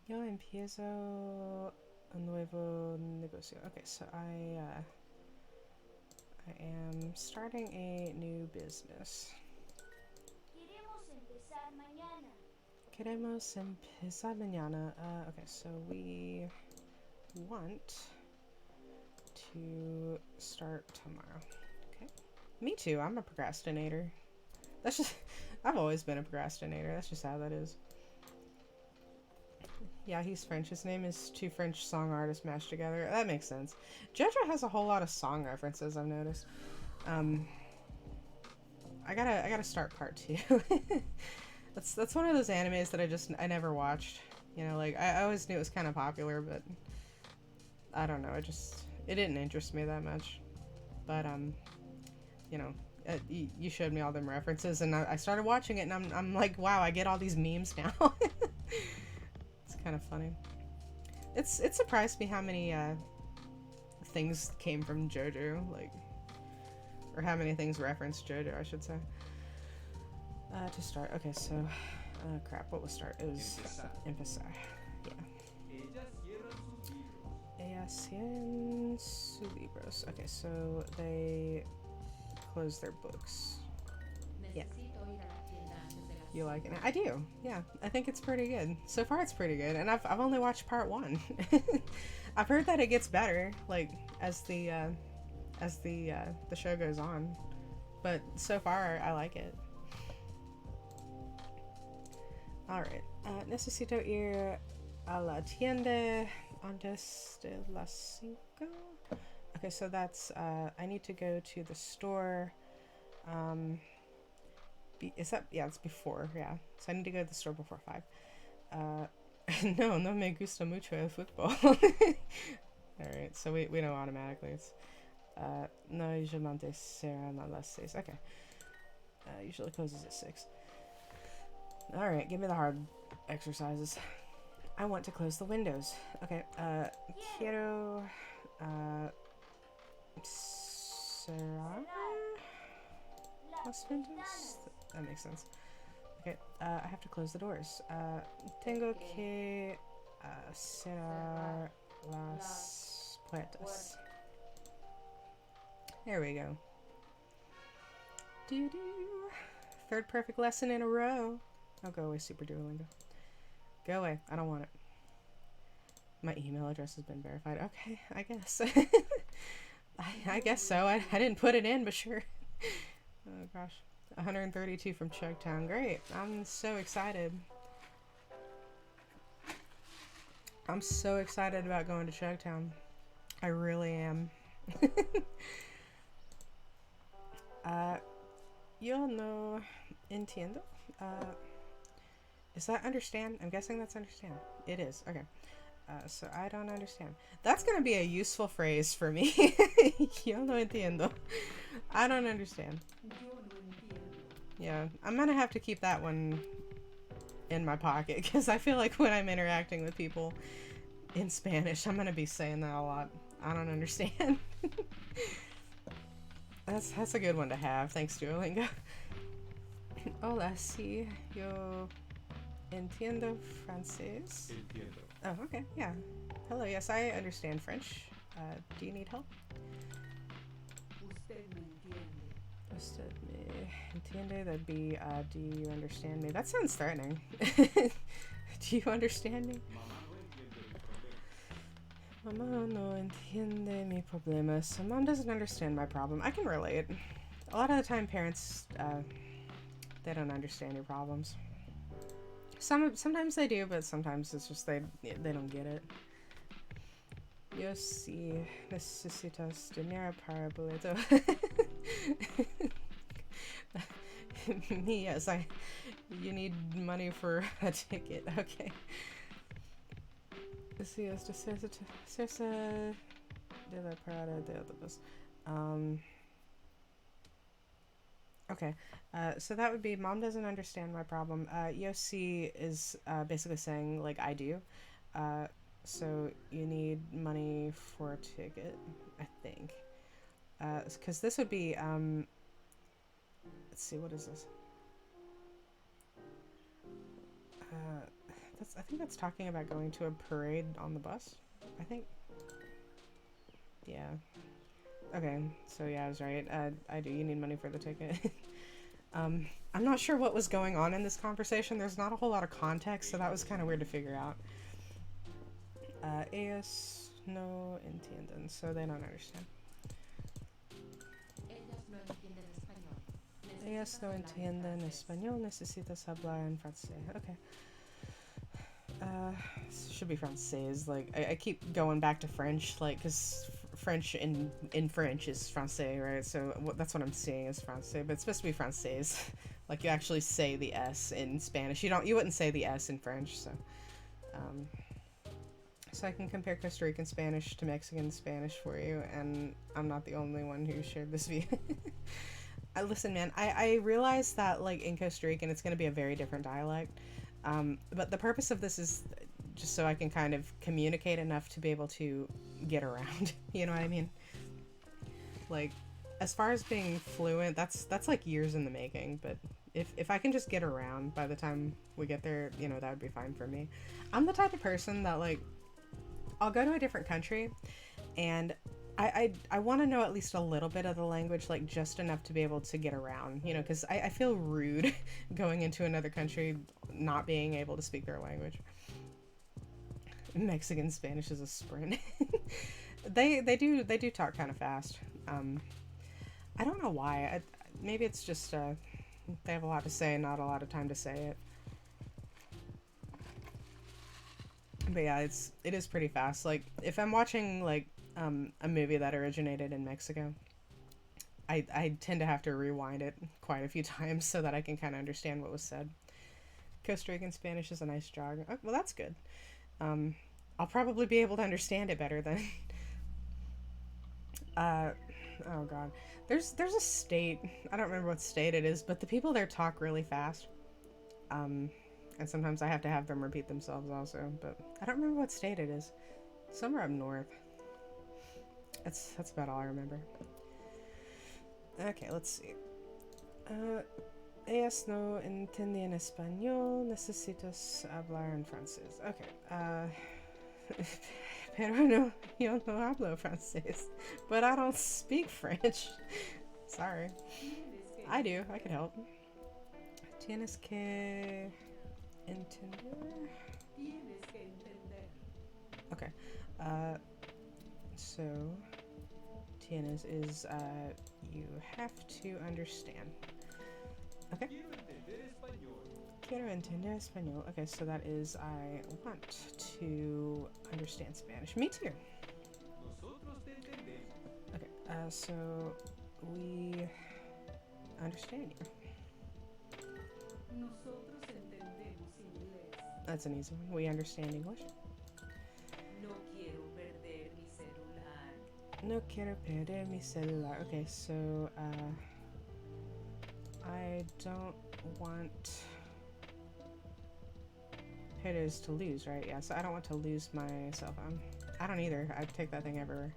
Yo empiezo un nuevo negocio. Okay, so I am starting a new business. Queremos empezar mañana. Okay, so we want to start tomorrow. Okay. Me too. I'm a procrastinator. That's just, I've always been a procrastinator. That's just how that is. Yeah, he's French. His name is two French song artists mashed together. That makes sense. JoJo has a whole lot of song references, I've noticed. I gotta start part 2. That's one of those animes that I never watched. You know, like I always knew it was kind of popular, but I don't know. It didn't interest me that much. But you know, you showed me all them references, and I started watching it, and I'm like, wow, I get all these memes now. It's kind of funny. It surprised me how many things came from JoJo, like, or how many things referenced JoJo, I should say. To start, okay, so, crap, what was start? It was empezar, yeah. Ellas cierran sus libros. Okay, so they close their books. Yeah. You like it? I do, yeah. I think it's pretty good. So far, it's pretty good, and I've only watched part 1. I've heard that it gets better, like, as the show goes on, but so far, I like it. Alright, necesito ir a la tienda antes de las 5. Okay, so that's, I need to go to the store, is that, yeah, it's before, yeah. So I need to go to the store before 5. No me gusta mucho el fútbol. Alright, so we know automatically. It's, no, usualmente serán a las 6. Okay. Usually closes at 6. Alright, give me the hard exercises. I want to close the windows. Okay, quiero cerrar las windows? That makes sense. Okay, I have to close the doors. Tengo que cerrar las puertas. There we go. Doo-doo. Third perfect lesson in a row. Oh, go away, Super Duolingo. Go away. I don't want it. My email address has been verified. Okay, I guess. I guess so. I didn't put it in, but sure. Oh, gosh. 132 from Chugtown. Great. I'm so excited. I'm so excited about going to Chugtown. I really am. Yo no entiendo. Is that understand? I'm guessing that's understand. It is. Okay. So I don't understand. That's gonna be a useful phrase for me. Yo no entiendo. I don't understand. Yo no entiendo. Yeah, I'm gonna have to keep that one in my pocket because I feel like when I'm interacting with people in Spanish, I'm gonna be saying that a lot. I don't understand. That's a good one to have. Thanks, Duolingo. Hola, sí, yo entiendo francés. Entiendo. Oh, okay, yeah. Hello, yes, I understand French. Do you need help? Usted me entiende. Usted me entiende? That'd be, do you understand me? That sounds threatening. Do you understand me? Mamá no entiende mi problema. Mamá no entiende mi problema. So mom doesn't understand my problem. I can relate. A lot of the time, parents, they don't understand your problems. Sometimes they do, but sometimes it's just they don't get it. Yo sí necesitas dinero para boleto. Yes, you need money for a ticket. Okay. Sí, esto cerca de la parada de autobús. Okay, so that would be mom doesn't understand my problem. Yo sí is basically saying like I do. So you need money for a ticket, I think. Because this would be let's see, what is this? I think that's talking about going to a parade on the bus. I think. Yeah. Okay, so yeah, I was right. I do. You need money for the ticket. I'm not sure what was going on in this conversation. There's not a whole lot of context, so that was kind of weird to figure out. Ellos no entienden, so they don't understand. Ellas no entienden español. Ellos no entienden español. Necesitas hablar en francés. Okay. Should be français. Like I keep going back to French, like because French in French is français, right? So that's what I'm seeing is français, but it's supposed to be français. Like you actually say the S in Spanish. You wouldn't say the S in French, so. So I can compare Costa Rican Spanish to Mexican Spanish for you, and I'm not the only one who shared this view. Listen, man, I realize that like in Costa Rican it's going to be a very different dialect, but the purpose of this is just so I can kind of communicate enough to be able to get around. You know what I mean? Like, as far as being fluent, that's like years in the making, but if I can just get around by the time we get there, you know, that would be fine for me. I'm the type of person that like I'll go to a different country and I want to know at least a little bit of the language, like just enough to be able to get around, you know, because I feel rude going into another country not being able to speak their language. Mexican Spanish is a sprint. they do talk kind of fast. I don't know why. Maybe it's just they have a lot to say and not a lot of time to say it. But yeah, it is pretty fast. Like if I'm watching like a movie that originated in Mexico, I tend to have to rewind it quite a few times so that I can kind of understand what was said. Costa Rican Spanish is a nice jog. Oh, well, that's good. I'll probably be able to understand it better then. Oh god. There's a state, I don't remember what state it is, but the people there talk really fast. And sometimes I have to have them repeat themselves also, but I don't remember what state it is. Somewhere up north. That's about all I remember. Okay, let's see. Ellas no entienden español, necesitas hablar en francés. Okay, pero no, yo no hablo francés. But I don't speak French. Sorry. I do, I can help. Tienes que entender. Tienes que entender. Okay. So tienes is you have to understand. Okay. Quiero entender español. Okay, so that is I want to understand Spanish. Me too. Okay. So we understand you. Nosotros entendemos inglés. That's an easy one. We understand English. No quiero perder mi celular. No quiero perder mi celular. Okay, so I don't want Perez to lose, right? Yeah, so I don't want to lose my cell phone. I don't either. I take that thing everywhere.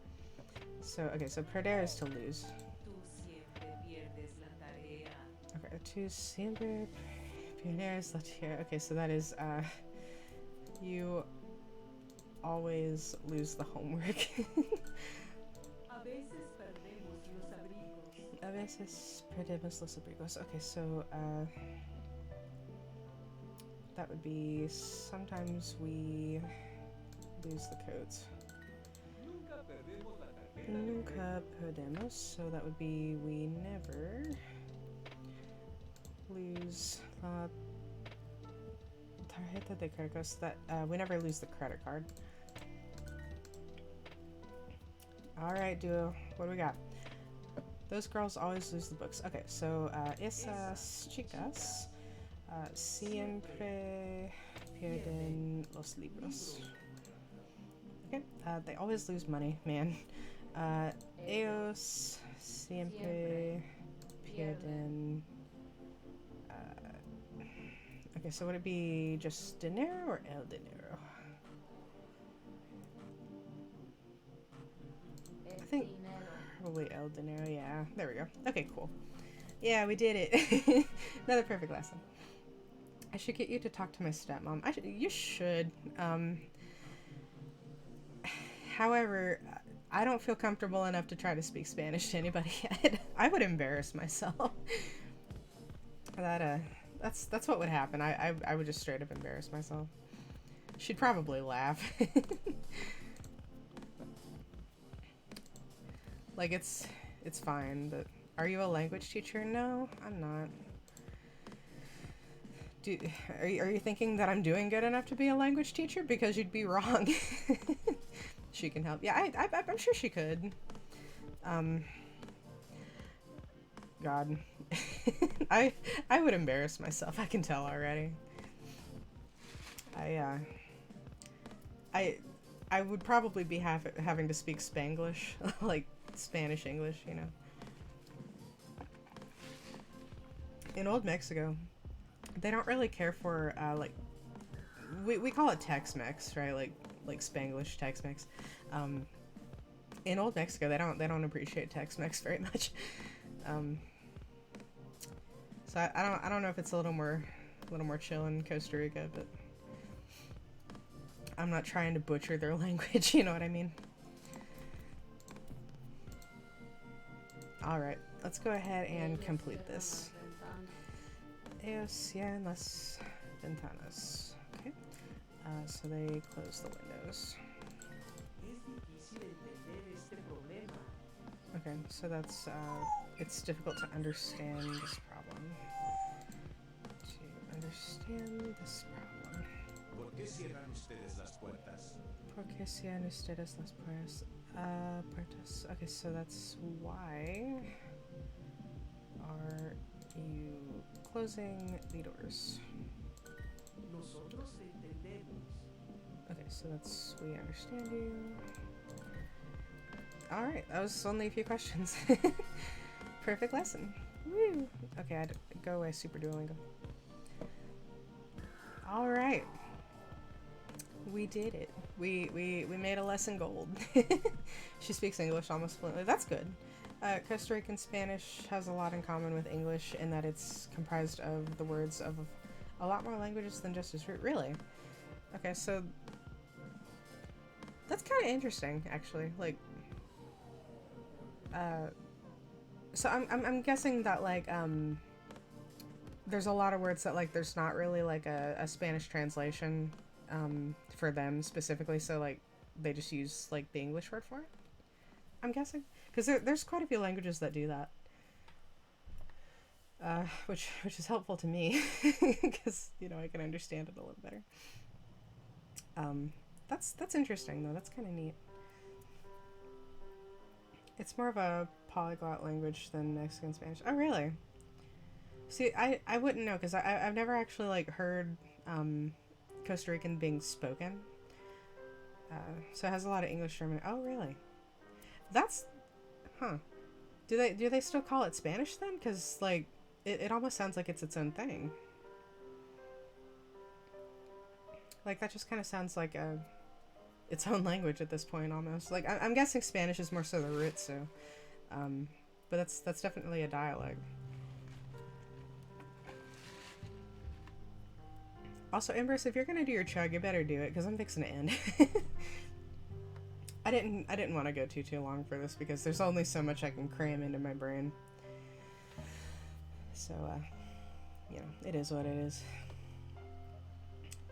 So, okay, so perder is to lose. Tú siempre pierdes la tarea. Okay, tu siempre pierdes la tarea. Okay, so that is, you always lose the homework. A veces perdemos los abrigos. A veces perdemos los abrigos. Okay, so, that would be sometimes we lose the codes. Nunca perdemos, so that would be we never lose la tarjeta de crédito. So that we never lose the credit card. All right, duo. What do we got? Those girls always lose the books. Okay, so esas chicas siempre pierden los libros. Okay, they always lose money, man. Ellos siempre pierden. Okay, so would it be just dinero or el dinero? I think probably el dinero, yeah. There we go. Okay, cool. Yeah, we did it. Another perfect lesson. I should get you to talk to my stepmom. You should. However, I don't feel comfortable enough to try to speak Spanish to anybody yet. I would embarrass myself. That's what would happen. I would just straight up embarrass myself. She'd probably laugh. Like it's fine, but are you a language teacher? No, I'm not. Are you thinking that I'm doing good enough to be a language teacher? Because you'd be wrong. She can help. Yeah, I'm sure she could. God. I would embarrass myself, I can tell already. I would probably be having to speak Spanglish, like Spanish English, you know. In Old Mexico, they don't really care for like we call it Tex-Mex, right? Like Spanglish Tex-Mex. In Old Mexico, they don't appreciate Tex-Mex very much. So I don't know if it's a little more chill in Costa Rica, but I'm not trying to butcher their language, you know what I mean? All right, let's go ahead and complete this. Ellos cierran las ventanas. Okay. So they close the windows. Okay, so that's it's difficult to understand this problem. To understand this problem. ¿Por qué cierran ustedes las puertas? ¿Por qué cierran ustedes las puertas? Puertas. Okay, so that's why are you closing the doors? Nosotros entendemos. Okay, so that's we understand you. Alright, that was only a few questions. Perfect lesson. Woo! Okay, I'd go away, Super Duolingo. Alright. We did it. We made a lesson gold. She speaks English almost fluently. That's good. Costa Rican Spanish has a lot in common with English in that it's comprised of the words of a lot more languages than just its root. Really? Okay, so that's kind of interesting, actually. Like, so I'm guessing that like there's a lot of words that like there's not really like a Spanish translation for them specifically, so like they just use like the English word for it. I'm guessing because there's quite a few languages that do that, which is helpful to me because you know I can understand it a little better. That's interesting though. That's kind of neat. It's more of a polyglot language than Mexican Spanish. Oh, really? See, I wouldn't know because I've never actually like heard Costa Rican being spoken. So it has a lot of English German. Oh, really? That's huh. Do they still call it Spanish then? Because like it almost sounds like it's its own thing. Like that just kind of sounds like its own language at this point almost. Like I'm guessing Spanish is more so the root, so but that's definitely a dialect. Also, Empress, if you're gonna do your chug, you better do it because I'm fixing to end. I didn't want to go too long for this because there's only so much I can cram into my brain. So you know, it is what it is.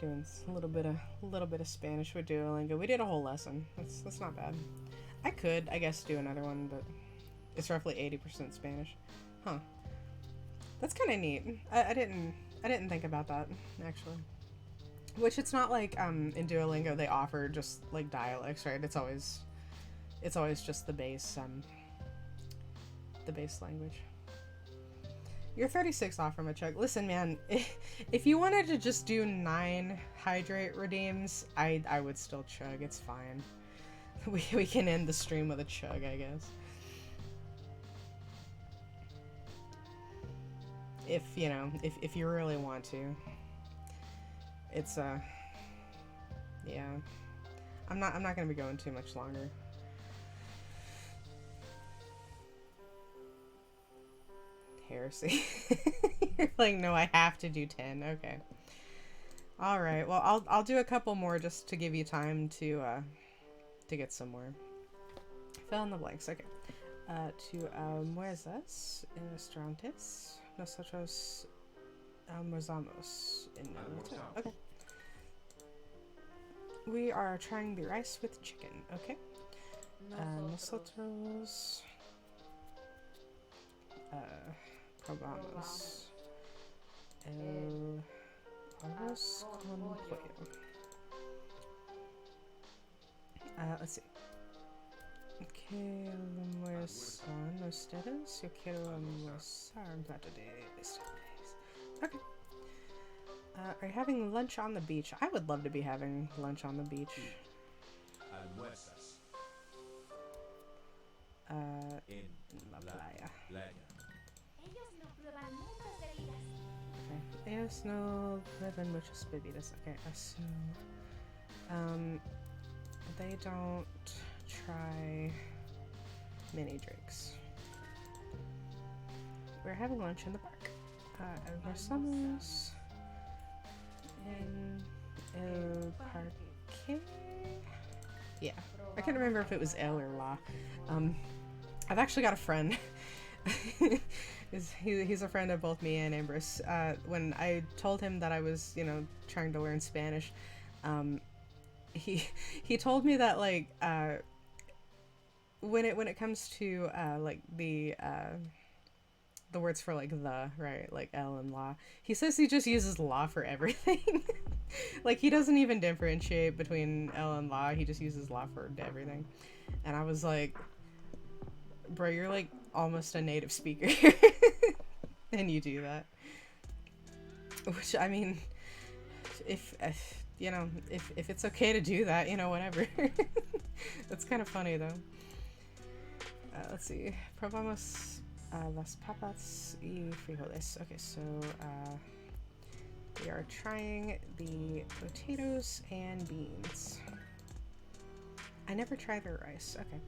Doing a little bit of Spanish with Duolingo. We did a whole lesson. That's not bad. I could, I guess, do another one, but it's roughly 80% Spanish. Huh. That's kind of neat. I didn't think about that actually. Which it's not like in Duolingo they offer just like dialects, right? It's always just the base language. You're 36 off from a chug. Listen, man, if you wanted to just do 9 hydrate redeems, I would still chug. It's fine. We can end the stream with a chug, I guess. If you know, if you really want to. It's yeah. I'm not gonna be going too much longer. Heresy. You're like, no, I have to do 10. Okay. All right. Well, I'll do a couple more just to give you time to get some more. Fill in the blanks. Okay. To almuerzas en restaurantes. Nosotros almorzamos en el hotel. Okay. We are trying the rice with chicken. Okay. Nosotros probamos el arroz con pollo. Let's see. ¿Qué almuerzan ustedes? Yo quiero almorzar un plato de estables. Okay. Are you having lunch on the beach? I would love to be having lunch on the beach. Almuerzas En la playa. Ellos no prueban muchas bebidas. Okay. Ellos no beben muchas bebidas. Okay, so they don't try many drinks. We're having lunch in the park. Almorzamos en el parque. Yeah, I can't remember if it was L or La. I've actually got a friend. He's a friend of both me and Ambrose. When I told him that I was, you know, trying to learn Spanish, he told me that like when it comes to like the words for like the, right, like L and La, he says he just uses La for everything. Like he doesn't even differentiate between L and La, he just uses La for everything. And I was like, bro, you're like almost a native speaker. And you do that. Which, I mean, if you know, if it's okay to do that, you know, whatever. That's kind of funny though. Let's see. Probamos las papas y frijoles. Okay, so we are trying the potatoes and beans. I never try their rice. Okay.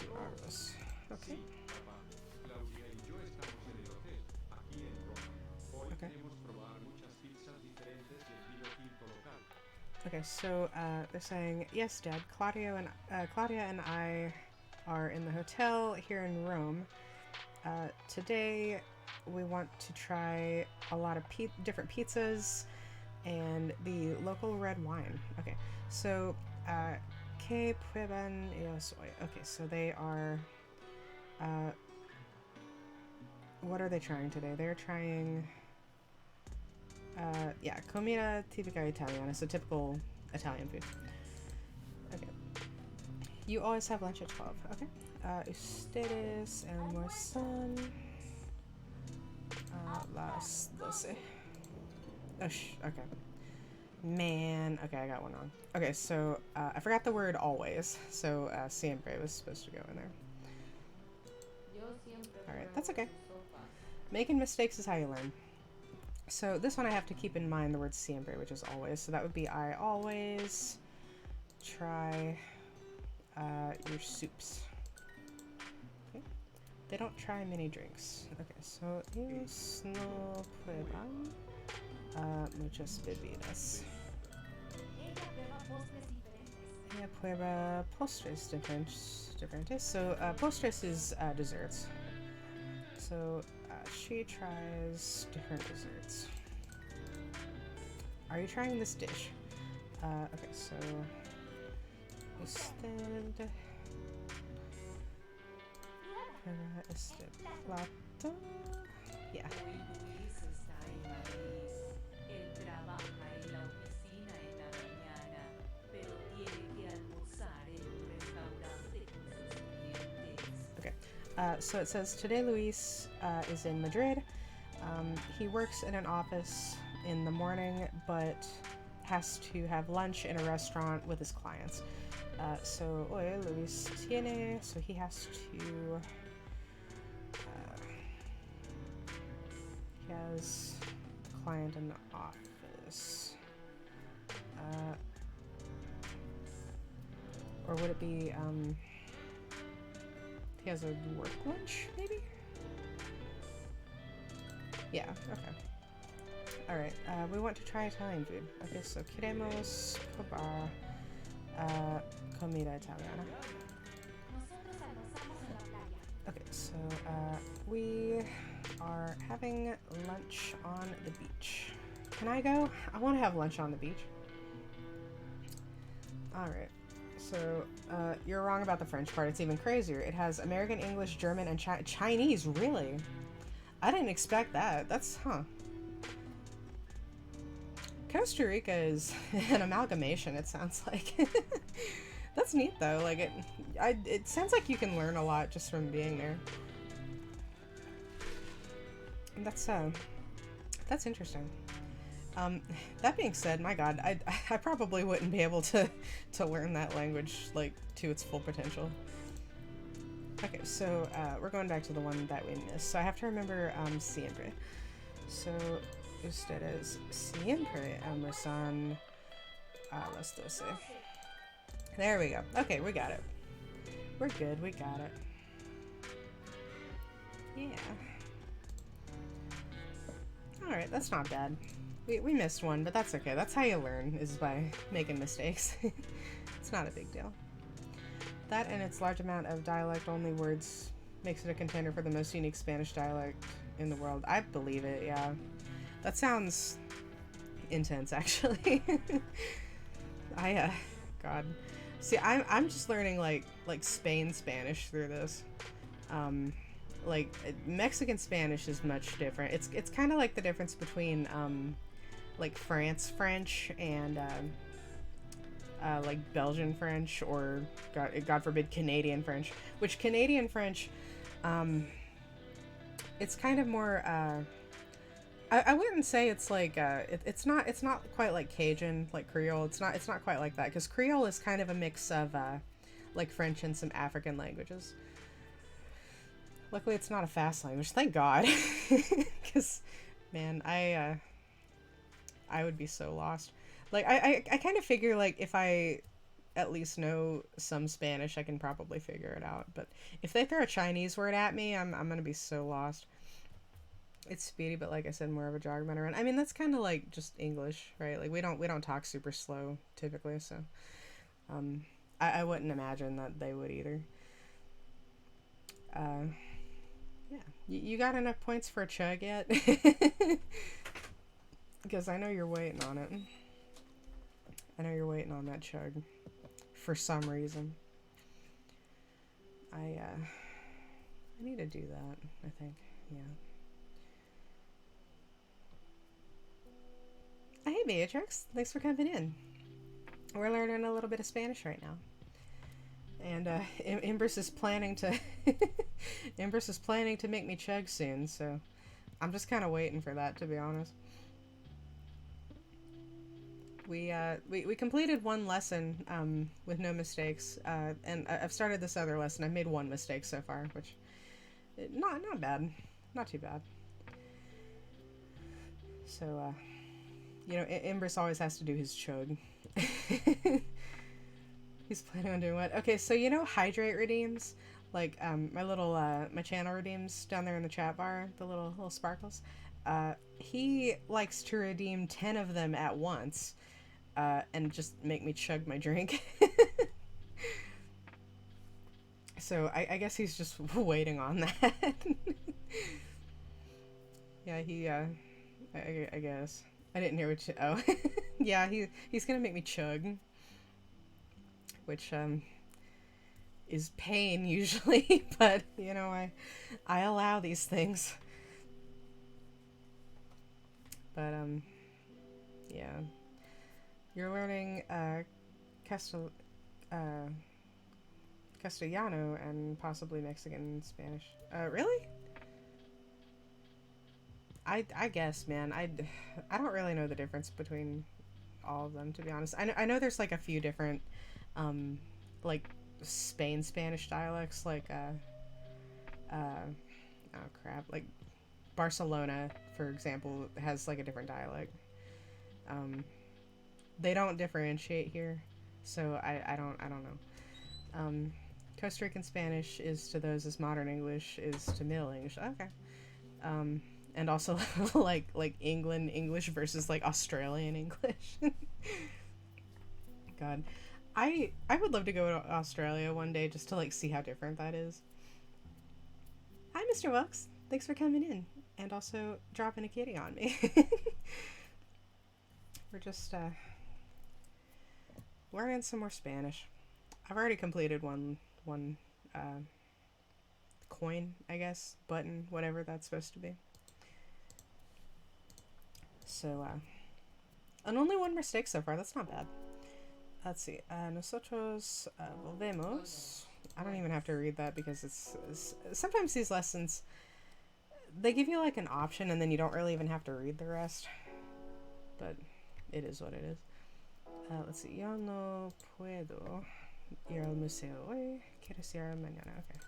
Arroz. Okay. Okay. Okay, so they're saying, yes, Dad. Claudia and I are in the hotel here in Rome. Today we want to try a lot of different pizzas and the local red wine. Okay, so ¿qué prueban ellos hoy? Okay, so they are. What are they trying today? They're trying. Yeah, comida típica italiana, so typical Italian food. Okay. You always have lunch at 12. Okay. Ustedes almuerzan a las 12. Oh, okay. Man. Okay, I got one wrong. Okay, so I forgot the word always. So siempre was supposed to go in there. Alright, that's okay. Making mistakes is how you learn. So this one I have to keep in mind the word siempre, which is always. So that would be I always try your soups. Okay. They don't try many drinks. Okay, so ellos no prueban muchas bebidas. Ella prueba postres diferentes. So postres is desserts. So she tries different desserts. Are you trying this dish? Okay, so usted prueba este plato. Yeah. Hoy Luis está en Madrid. Él trabaja en la oficina en la mañana, pero tiene que almorzar en un restaurante con sus clientes. Okay. So it says today Luis is in Madrid. He works in an office in the morning, but has to have lunch in a restaurant with his clients. So hoy Luis tiene, so he has to. He has a client in the office. Or would it be, he has a work lunch, maybe? Yeah, okay. Alright, we want to try Italian food. Okay, so queremos probar comida italiana. Okay, so we are having lunch on the beach. Can I go? I want to have lunch on the beach. Alright, so you're wrong about the French part. It's even crazier. It has American, English, German, and Chinese. Really? I didn't expect that. That's, huh. Costa Rica is an amalgamation, it sounds like. That's neat, though. Like, it sounds like you can learn a lot just from being there. That's interesting. That being said, my God, I probably wouldn't be able to learn that language, like, to its full potential. Okay, so we're going back to the one that we missed. So I have to remember siempre. So ustedes siempre almuerzan a las 12. There we go. Okay, we got it. We're good. We got it. Yeah. Alright, that's not bad. We missed one, but that's okay. That's how you learn, is by making mistakes. It's not a big deal. That and its large amount of dialect-only words makes it a contender for the most unique Spanish dialect in the world. I believe it, yeah. That sounds intense, actually. God. See, I'm just learning, like Spain Spanish through this. Like, Mexican Spanish is much different. It's kind of like the difference between, like, France French and, like, Belgian French, or, God forbid, Canadian French. Which, Canadian French, it's kind of more, I wouldn't say it's like, it's not quite like Cajun, like Creole. It's not quite like that, because Creole is kind of a mix of, like, French and some African languages. Luckily, it's not a fast language. Thank God. Because, man, I would be so lost. Like, I kind of figure, like, if I at least know some Spanish, I can probably figure it out. But if they throw a Chinese word at me, I'm going to be so lost. It's speedy, but like I said, more of a jog around. I mean, that's kind of like just English, right? Like, we don't talk super slow, typically, so... I wouldn't imagine that they would either. Yeah. You got enough points for a chug yet? Because I know you're waiting on it. I know you're waiting on that chug. For some reason. I need to do that, I think. Yeah. Hey, Beatrix. Thanks for coming in. We're learning a little bit of Spanish right now. And Imbris is planning to Imbris is planning to make me chug soon, so I'm just kind of waiting for that, to be honest. We completed one lesson with no mistakes, and I've started this other lesson. I've made one mistake so far, which not bad, not too bad. So you know, Imbris always has to do his chug. He's planning on doing what? Okay, so you know hydrate redeems? Like, my little, my channel redeems down there in the chat bar, the little sparkles. He likes to redeem 10 of them at once, and just make me chug my drink. So I guess he's just waiting on that. Yeah, he, I guess. I didn't hear what you, oh. Yeah, he's gonna make me chug. Which, is pain usually, but, you know, I allow these things. But, yeah. You're learning, Castellano and possibly Mexican Spanish. Really? I guess, man. I don't really know the difference between all of them, to be honest. I know there's, like, a few different, like, Spanish dialects, like, oh crap, like, Barcelona, for example, has, like, a different dialect. They don't differentiate here, so I don't know. Costa Rican Spanish is to those as modern English is to Middle English. Okay. And also, like England English versus, like, Australian English. God. I would love to go to Australia one day just to, like, see how different that is. Hi, Mr. Wilkes. Thanks for coming in. And also dropping a kitty on me. We're just, learning some more Spanish. I've already completed one coin, I guess. Button, whatever that's supposed to be. So, and only one mistake so far. That's not bad. Let's see. Nosotros volvemos. I don't even have to read that because it's sometimes these lessons, they give you, like, an option and then you don't really even have to read the rest. But it is what it is. Let's see. Yo no puedo ir al museo hoy. ¿Quieres ir mañana? Okay.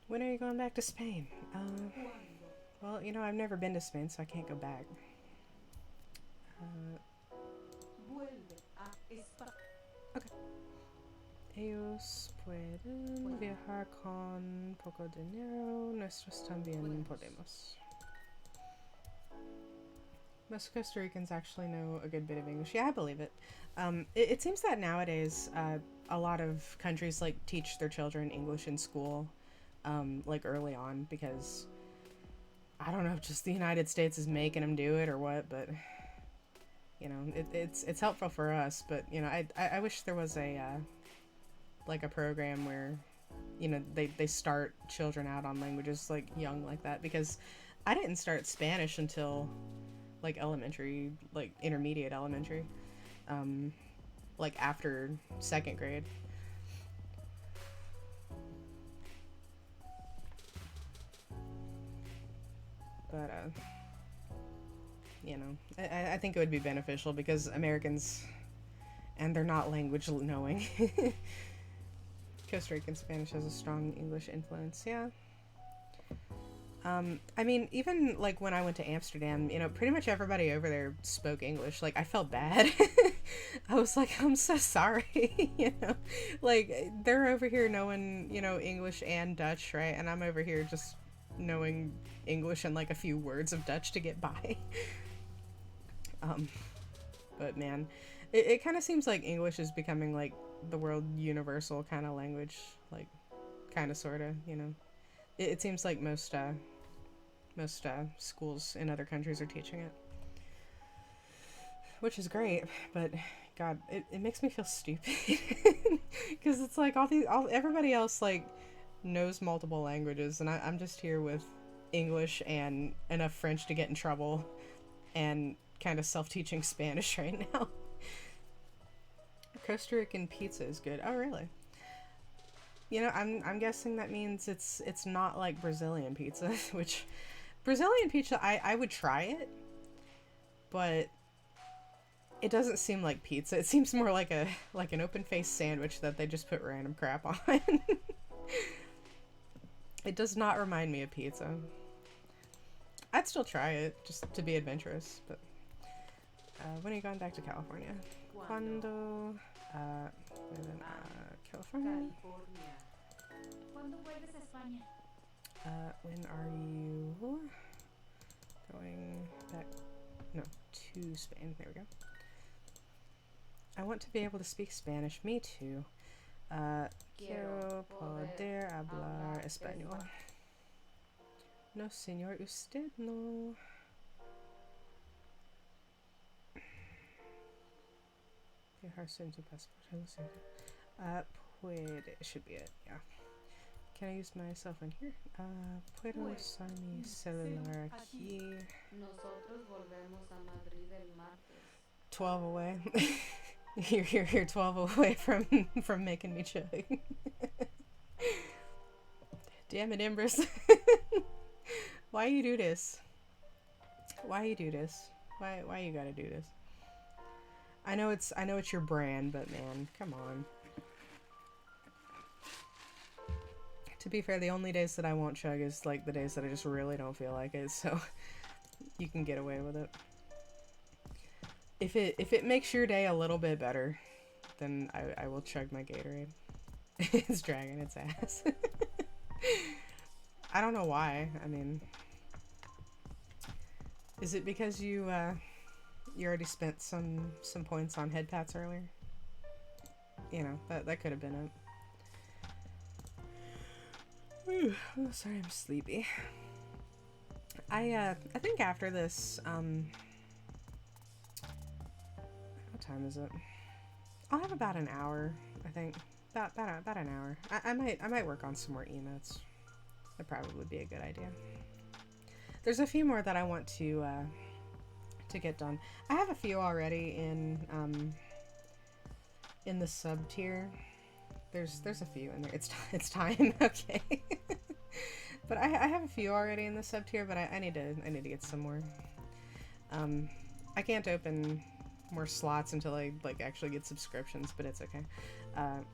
When are you going back to Spain? Well, you know, I've never been to Spain, so I can't go back. Okay. Ellos pueden viajar con poco dinero. Nosotros también podemos. Most Costa Ricans actually know a good bit of English. Yeah, I believe it. It seems that nowadays, a lot of countries, like, teach their children English in school, like, early on, because I don't know if just the United States is making them do it or what, but, you know, it's helpful for us. But, you know, I wish there was a like a program where, you know, they start children out on languages, like, young like that, because I didn't start Spanish until, like, elementary, like, intermediate elementary, like, after 2nd grade. But, you know, I think it would be beneficial because Americans, and they're not language knowing. Costa Rican Spanish has a strong English influence, yeah. I mean, even, like, when I went to Amsterdam, you know, pretty much everybody over there spoke English. Like, I felt bad. I was like, I'm so sorry, you know? Like, they're over here knowing, you know, English and Dutch, right? And I'm over here just knowing English and, like, a few words of Dutch to get by. But, man, it kind of seems like English is becoming, like, the world universal kind of language. Like, kind of, sort of, you know? It seems like most schools in other countries are teaching it, which is great. But God, it makes me feel stupid because it's like everybody else, like, knows multiple languages, and I'm just here with English and enough French to get in trouble, and kind of self-teaching Spanish right now. Costa Rican pizza is good. Oh, really? You know, I'm guessing that means it's not like Brazilian pizza, which Brazilian pizza I would try it, but it doesn't seem like pizza. It seems more like an open-faced sandwich that they just put random crap on. It does not remind me of pizza. I'd still try it just to be adventurous, but when are you going back to California? Cuando California. California. ¿Cuándo vuelves a España? When are you going back? No, to Spain. There we go. I want to be able to speak Spanish. Me too. Quiero poder hablar español. No, señor, usted no. Dejarse en tu pasaporte. Lo siento. Puede. Should be it. Yeah. Can I use my cell phone here? Puedo usar mi celular aquí. Nosotros volvemos a Madrid el martes. 12 away. You're 12 away from making me chug. Damn it, Empress. Why you do this? Why you do this? Why you gotta do this? I know it's your brand, but man, come on. To be fair, the only days that I won't chug is like the days that I just really don't feel like it, so you can get away with it. If it makes your day a little bit better, then I will chug my Gatorade. It's dragging its ass. I don't know why. I mean, is it because you already spent some points on head pats earlier? You know, that could have been it. Whew. Oh, sorry, I'm sleepy. I think after this, what time is it? I'll have about an hour, I think. About an hour. I might work on some more emotes. That'd probably be a good idea. There's a few more that I want to get done. I have a few already in the sub tier. There's a few in there. It's time. Okay. But I have a few already in the sub tier, but I need to get some more. I can't open more slots until I like actually get subscriptions, but it's okay.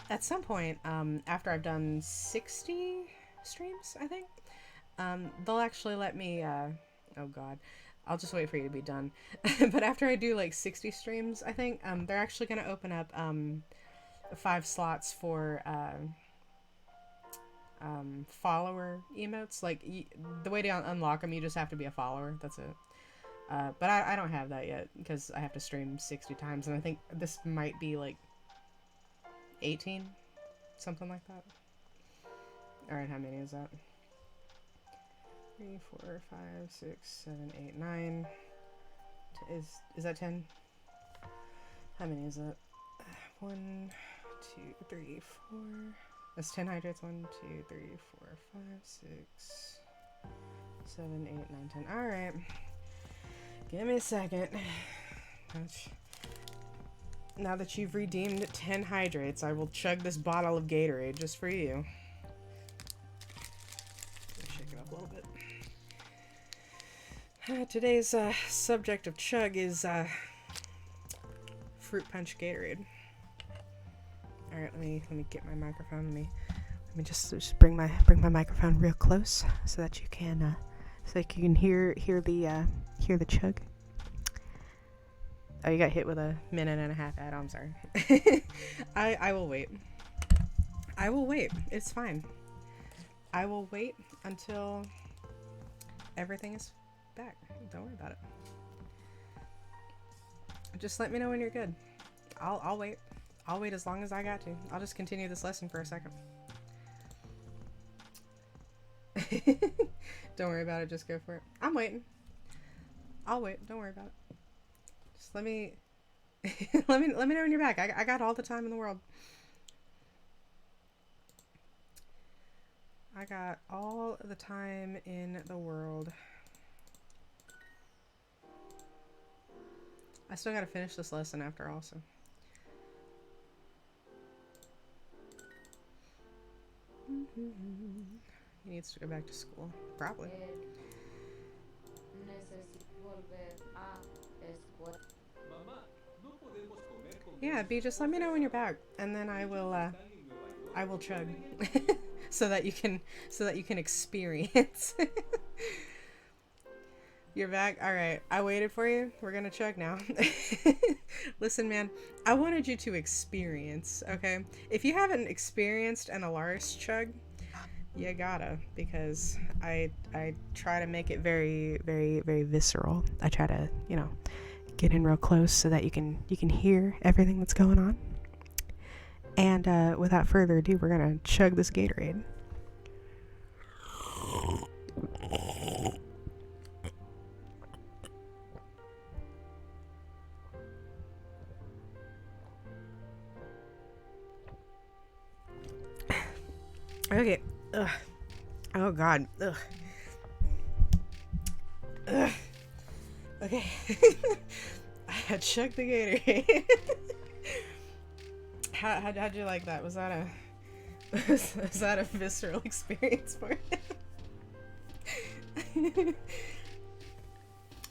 At some point, after I've done 60 streams, I think, they'll actually let me oh god, I'll just wait for you to be done. But after I do like 60 streams, I think they're actually gonna open up 5 slots for follower emotes. Like the way to unlock them, you just have to be a follower. That's it. But I don't have that yet because I have to stream 60 times, and I think this might be like 18, something like that. All right, how many is that? 3, 4, 5, 6, 7, 8, 9. Is that 10? How many is that? 1, 2, 3, 4. That's 10 hydrates. 1, 2, 3, 4, 5, 6, 7, 8, 9, 10. All right. Give me a second. Now that you've redeemed 10 hydrates, I will chug this bottle of Gatorade just for you. Shake it up a little bit. Today's subject of chug is fruit punch Gatorade. All right, let me get my microphone. Let me just bring my microphone real close so that you can hear the chug. Oh, you got hit with a 1.5-minute ad. I'm sorry. I will wait. I will wait. It's fine. I will wait until everything is back. Don't worry about it. Just let me know when you're good. I'll wait. I'll wait as long as I got to. I'll just continue this lesson for a second. Don't worry about it. Just go for it. I'm waiting. I'll wait. Don't worry about it. Just let me let me know when you're back. I got all the time in the world. I got all the time in the world. I still gotta finish this lesson after all, so. He needs to go back to school. Probably. Necesito volver a escuela. Mamá, no podemos comer con Yeah, todos B, los just let me know when postres you're ahora. back, and then I Ellos will están en Nueva York. I will chug. Comen en familia. so that you can experience. You're back? Alright. I waited for you. We're gonna chug now. Listen, man, I wanted you to experience, okay? If you haven't experienced an Alaris chug, you gotta, because I try to make it very, very, very visceral. I try to, you know, get in real close so that you can hear everything that's going on. And without further ado, we're gonna chug this Gatorade. Okay. Ugh. Oh God. Ugh. Ugh. Okay. I chugged the Gatorade. How'd you like that? Was that a was that a visceral experience for you?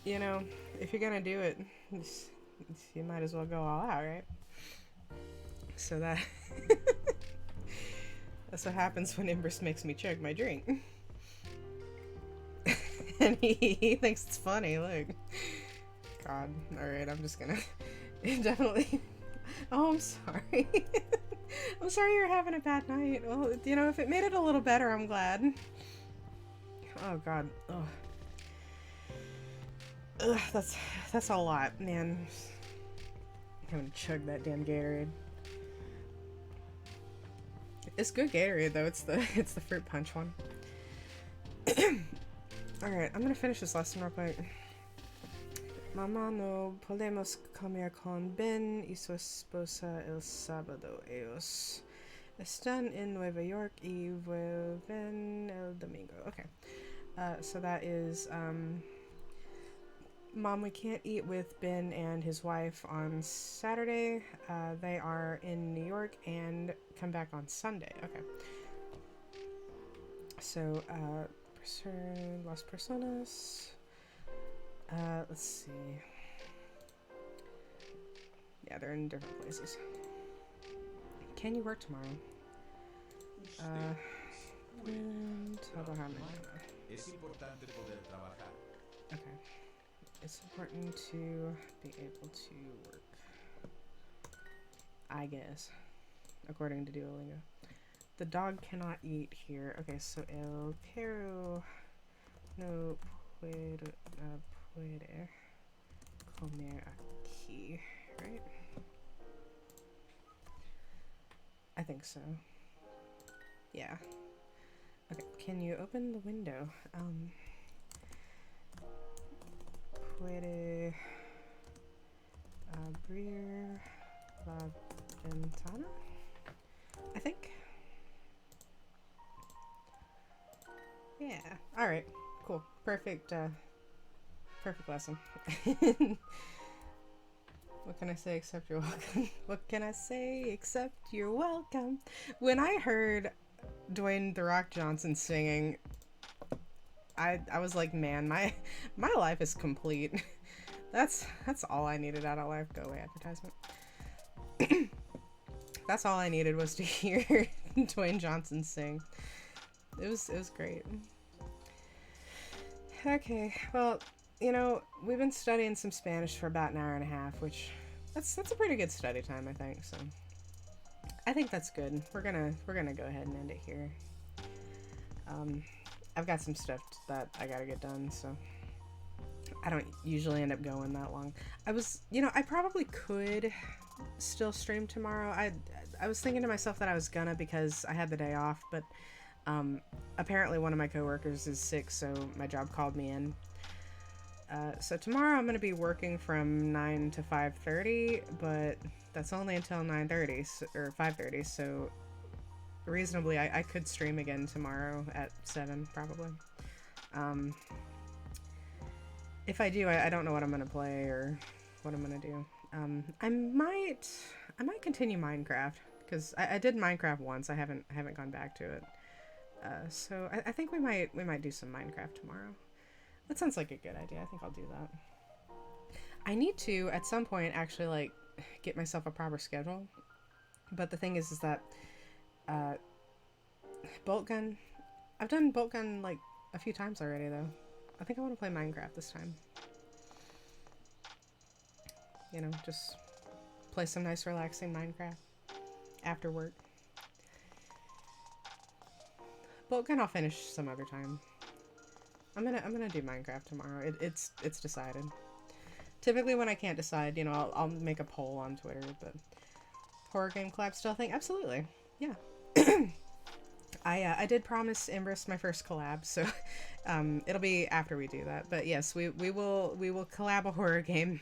You know, if you're gonna do it, you might as well go all out, right? So that's what happens when Imbris makes me chug my drink. And he thinks it's funny, look. God, alright, I'm just gonna definitely. Oh, I'm sorry. I'm sorry you're having a bad night. Well, you know, if it made it a little better, I'm glad. Oh God. Ugh. Ugh, that's a lot, man. I'm gonna chug that damn Gatorade. It's good Gatorade though. It's the fruit punch one. Alright, I'm gonna finish this lesson real quick. Mamá, no podemos comer con Ben y su esposa el sábado. Ellos están en Nueva York y vuelven el domingo. Okay. So that is, Mom, we can't eat with Ben and his wife on Saturday. They are in New York and come back on Sunday. Okay. So, las personas. Let's see. Yeah, they're in different places. Can you work tomorrow? And hold on, how many? Es importante poder trabajar. Okay. It's important to be able to work. I guess. According to Duolingo. The dog cannot eat here. Okay, so el perro no puede comer aquí, right? I think so. Yeah. Okay, can you open the window? Puede abrir la ventana? I think. Yeah. All right. Cool. Perfect. Perfect lesson. What can I say except you're welcome? What can I say except you're welcome? When I heard Dwayne "The Rock" Johnson singing, I was like, man, my life is complete. That's all I needed out of life. Go away, advertisement. That's all I needed was to hear Dwayne Johnson sing. It was great. Okay, well, you know, we've been studying some Spanish for about an hour and a half, which that's a pretty good study time, I think. So I think that's good. We're gonna go ahead and end it here. I've got some stuff that I gotta get done, so I don't usually end up going that long. I probably could still stream tomorrow. I was thinking to myself that I was gonna because I had the day off, but apparently one of my coworkers is sick, so my job called me in. So tomorrow I'm gonna be working from 9 to 5:30, but that's only until 9:30 or 5:30, so reasonably I could stream again tomorrow at 7 probably. If I do, I don't know what I'm gonna play or what I'm gonna do. I might continue Minecraft because I did Minecraft once. I haven't gone back to it. So I think we might do some Minecraft tomorrow. That sounds like a good idea. I think I'll do that. I need to at some point actually like get myself a proper schedule. But the thing is that bolt gun. I've done bolt gun like a few times already though. I think I want to play Minecraft this time. You know, just play some nice relaxing Minecraft after work. Bolt gun I'll finish some other time. I'm gonna do Minecraft tomorrow. It's decided. Typically when I can't decide, you know, I'll make a poll on Twitter, but horror game collab still thing? Absolutely. Yeah. I did promise Empress my first collab, so it'll be after we do that. But yes, we will collab a horror game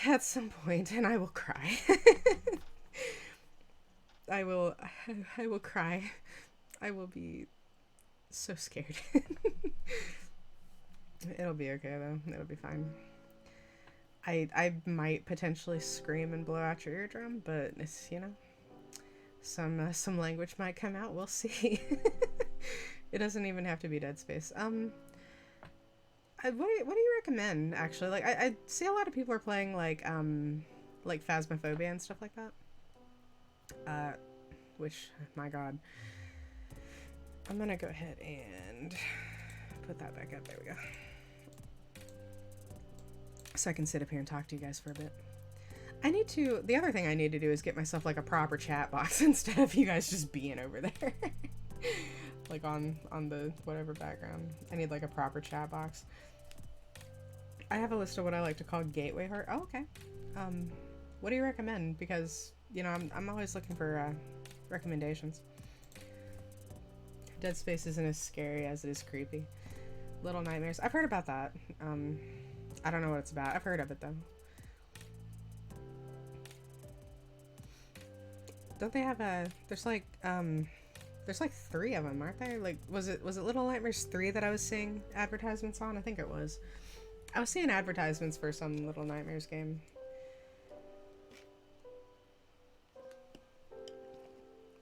at some point, and I will cry. I will cry. I will be so scared. It'll be okay though. It'll be fine. I might potentially scream and blow out your eardrum, but it's, you know, some language might come out. We'll see. It doesn't even have to be Dead Space. What do you recommend actually? Like I see a lot of people are playing like Phasmophobia and stuff like that. Which, my God. I'm gonna go ahead and put that back up. There we go. So I can sit up here and talk to you guys for a bit. The other thing I need to do is get myself like a proper chat box instead of you guys just being over there. Like on the whatever background. I need like a proper chat box. I have a list of what I like to call gateway horror. Oh, okay. What do you recommend? Because, you know, I'm always looking for recommendations. Dead Space isn't as scary as it is creepy. Little Nightmares. I've heard about that. I don't know what it's about. I've heard of it though. Don't they have there's like 3 of them, aren't there? Like, was it Little Nightmares 3 that I was seeing advertisements on? I think it was. I was seeing advertisements for some Little Nightmares game.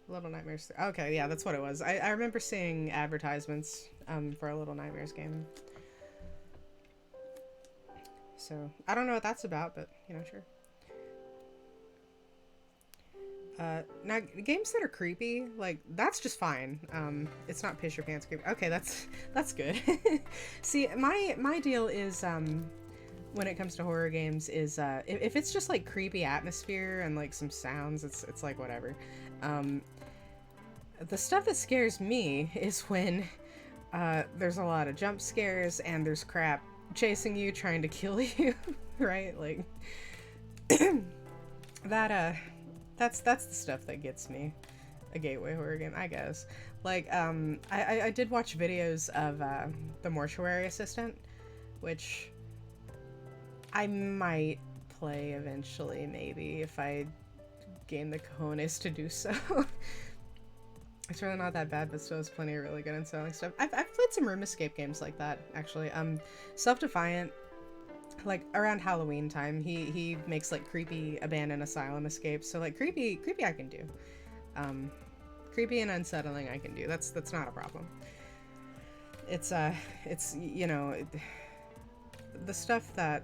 Little Nightmares. Okay, yeah, that's what it was. I remember seeing advertisements for a Little Nightmares game. So, I don't know what that's about, but, you know, sure. Now, games that are creepy, like, that's just fine. It's not piss your pants creepy. Okay, that's good. See, my deal is, when it comes to horror games is, if it's just, like, creepy atmosphere and, like, some sounds, it's like, whatever. The stuff that scares me is when, there's a lot of jump scares and there's crap chasing you, trying to kill you, right? Like, that's the stuff that gets me. A gateway horror game, I guess. Like, I did watch videos of, the Mortuary Assistant, which I might play eventually, maybe, if I gain the cojones to do so. It's really not that bad, but still has plenty of really good and selling stuff. I've played some room escape games like that, actually. Self-Defiant, like, around Halloween time, he makes, like, creepy abandoned asylum escapes. So, like, creepy I can do. Creepy and unsettling I can do. That's not a problem. It's, you know, the stuff that,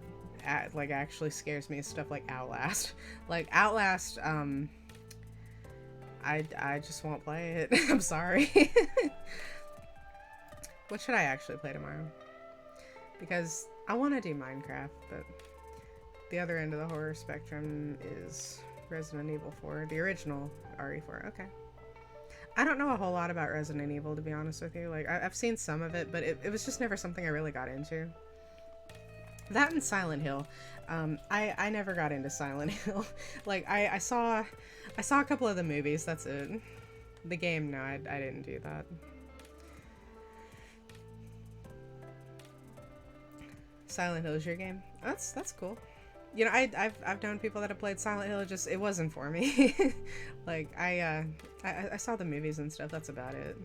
like, actually scares me is stuff like Outlast. Like, Outlast, I just won't play it. I'm sorry. What should I actually play tomorrow? Because I want to do Minecraft, but the other end of the horror spectrum is Resident Evil 4, the original RE4. Okay. I don't know a whole lot about Resident Evil, to be honest with you. Like, I've seen some of it, but it was just never something I really got into. That and Silent Hill. I never got into Silent Hill. Like, I saw a couple of the movies, that's it. The game, no, I didn't do that. Silent Hill is your game? That's cool. You know, I've known people that have played Silent Hill, it wasn't for me. Like, I saw the movies and stuff, that's about it.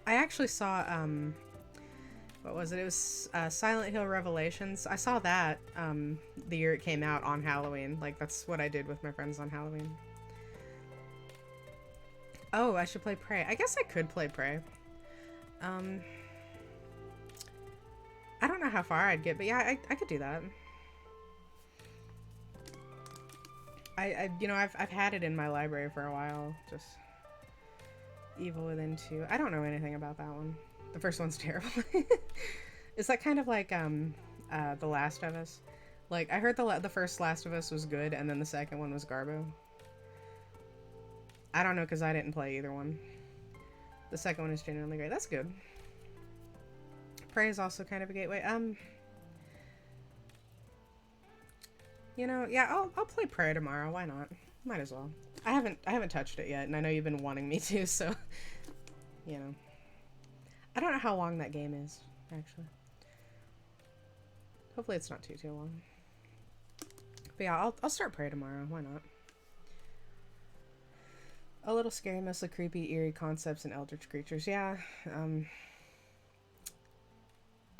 I actually saw, what was it? It was Silent Hill Revelations. I saw that the year it came out on Halloween. Like, that's what I did with my friends on Halloween. Oh, I should play Prey. I guess I could play Prey. I don't know how far I'd get, but yeah, I could do that. You know, I've had it in my library for a while. Just Evil Within 2. I don't know anything about that one. The first one's terrible. Is that kind of like The Last of Us? Like, I heard the first Last of Us was good, and then the second one was Garbo. I don't know, because I didn't play either one. The second one is genuinely great. That's good. Prey is also kind of a gateway. You know, yeah, I'll play Prey tomorrow. Why not? Might as well. I haven't touched it yet, and I know you've been wanting me to, so you know. I don't know how long that game is, actually. Hopefully it's not too long. But yeah, I'll start Prey tomorrow. Why not? A little scary, mostly creepy, eerie concepts and eldritch creatures. Yeah.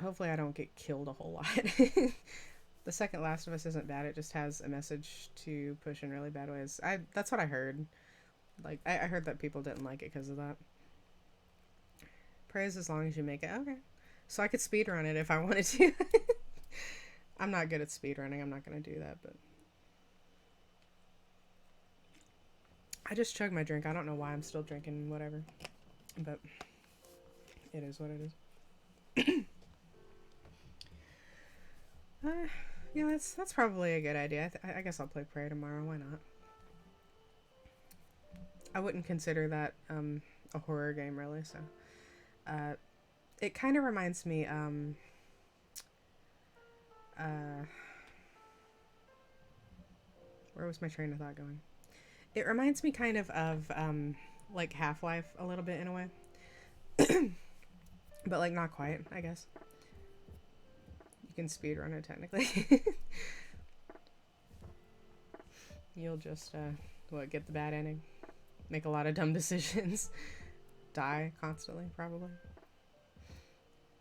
Hopefully I don't get killed a whole lot. The second Last of Us isn't bad. It just has a message to push in really bad ways. That's what I heard. Like, I heard that people didn't like it because of that. Praise as long as you make it. Okay. So I could speedrun it if I wanted to. I'm not good at speedrunning. I'm not going to do that, but... I just chugged my drink. I don't know why I'm still drinking whatever. But it is what it is. Yeah, that's probably a good idea. I guess I'll play Prey tomorrow. Why not? I wouldn't consider that a horror game, really. So, it kind of reminds me. Where was my train of thought going? It reminds me kind of like Half-Life a little bit in a way, but like not quite, I guess. You can speedrun it technically. You'll just get the bad ending, make a lot of dumb decisions, die constantly probably,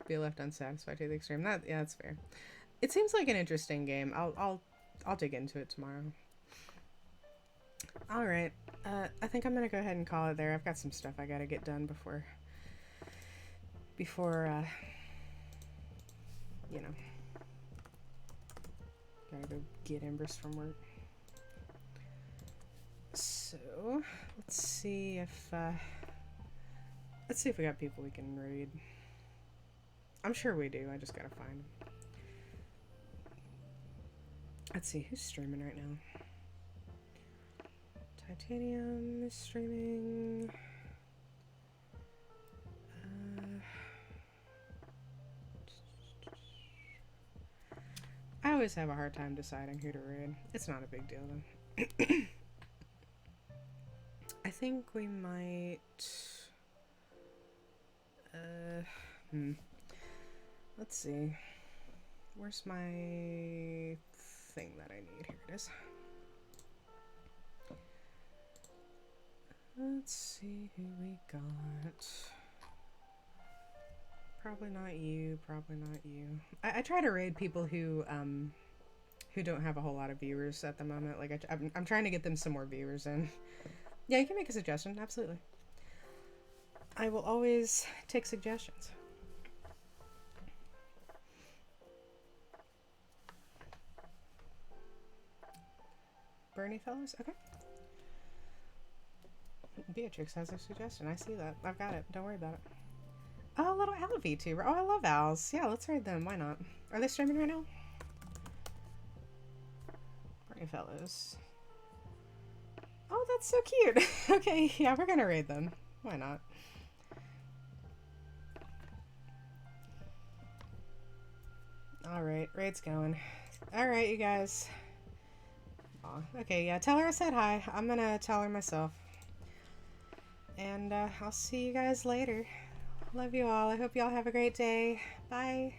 be left unsatisfied to the extreme. Yeah, that's fair. It seems like an interesting game. I'll dig into it tomorrow. All right, I think I'm gonna go ahead and call it there. I've got some stuff I gotta get done before you know, gotta go get Embers from work. So let's see if we got people we can raid. I'm sure we do. I just gotta find them. Let's see who's streaming right now. Titanium is streaming. I always have a hard time deciding who to raid. It's not a big deal though. I think we might... Let's see. Where's my thing that I need? Here it is. Let's see who we got. Probably not you. Probably not you. I try to raid people who don't have a whole lot of viewers at the moment. Like I'm trying to get them some more viewers in. Yeah, you can make a suggestion. Absolutely. I will always take suggestions. Bernie fellows? Okay. Beatrix has a suggestion. I see that. I've got it. Don't worry about it. Oh, little owl VTuber. Oh, I love owls. Yeah, let's raid them. Why not? Are they streaming right now? Bernie fellows. Oh, that's so cute. Okay, yeah, we're gonna raid them. Why not? Alright, raid's going. Alright, you guys. Aw, okay, yeah, tell her I said hi. I'm gonna tell her myself. And I'll see you guys later. Love you all. I hope you all have a great day. Bye.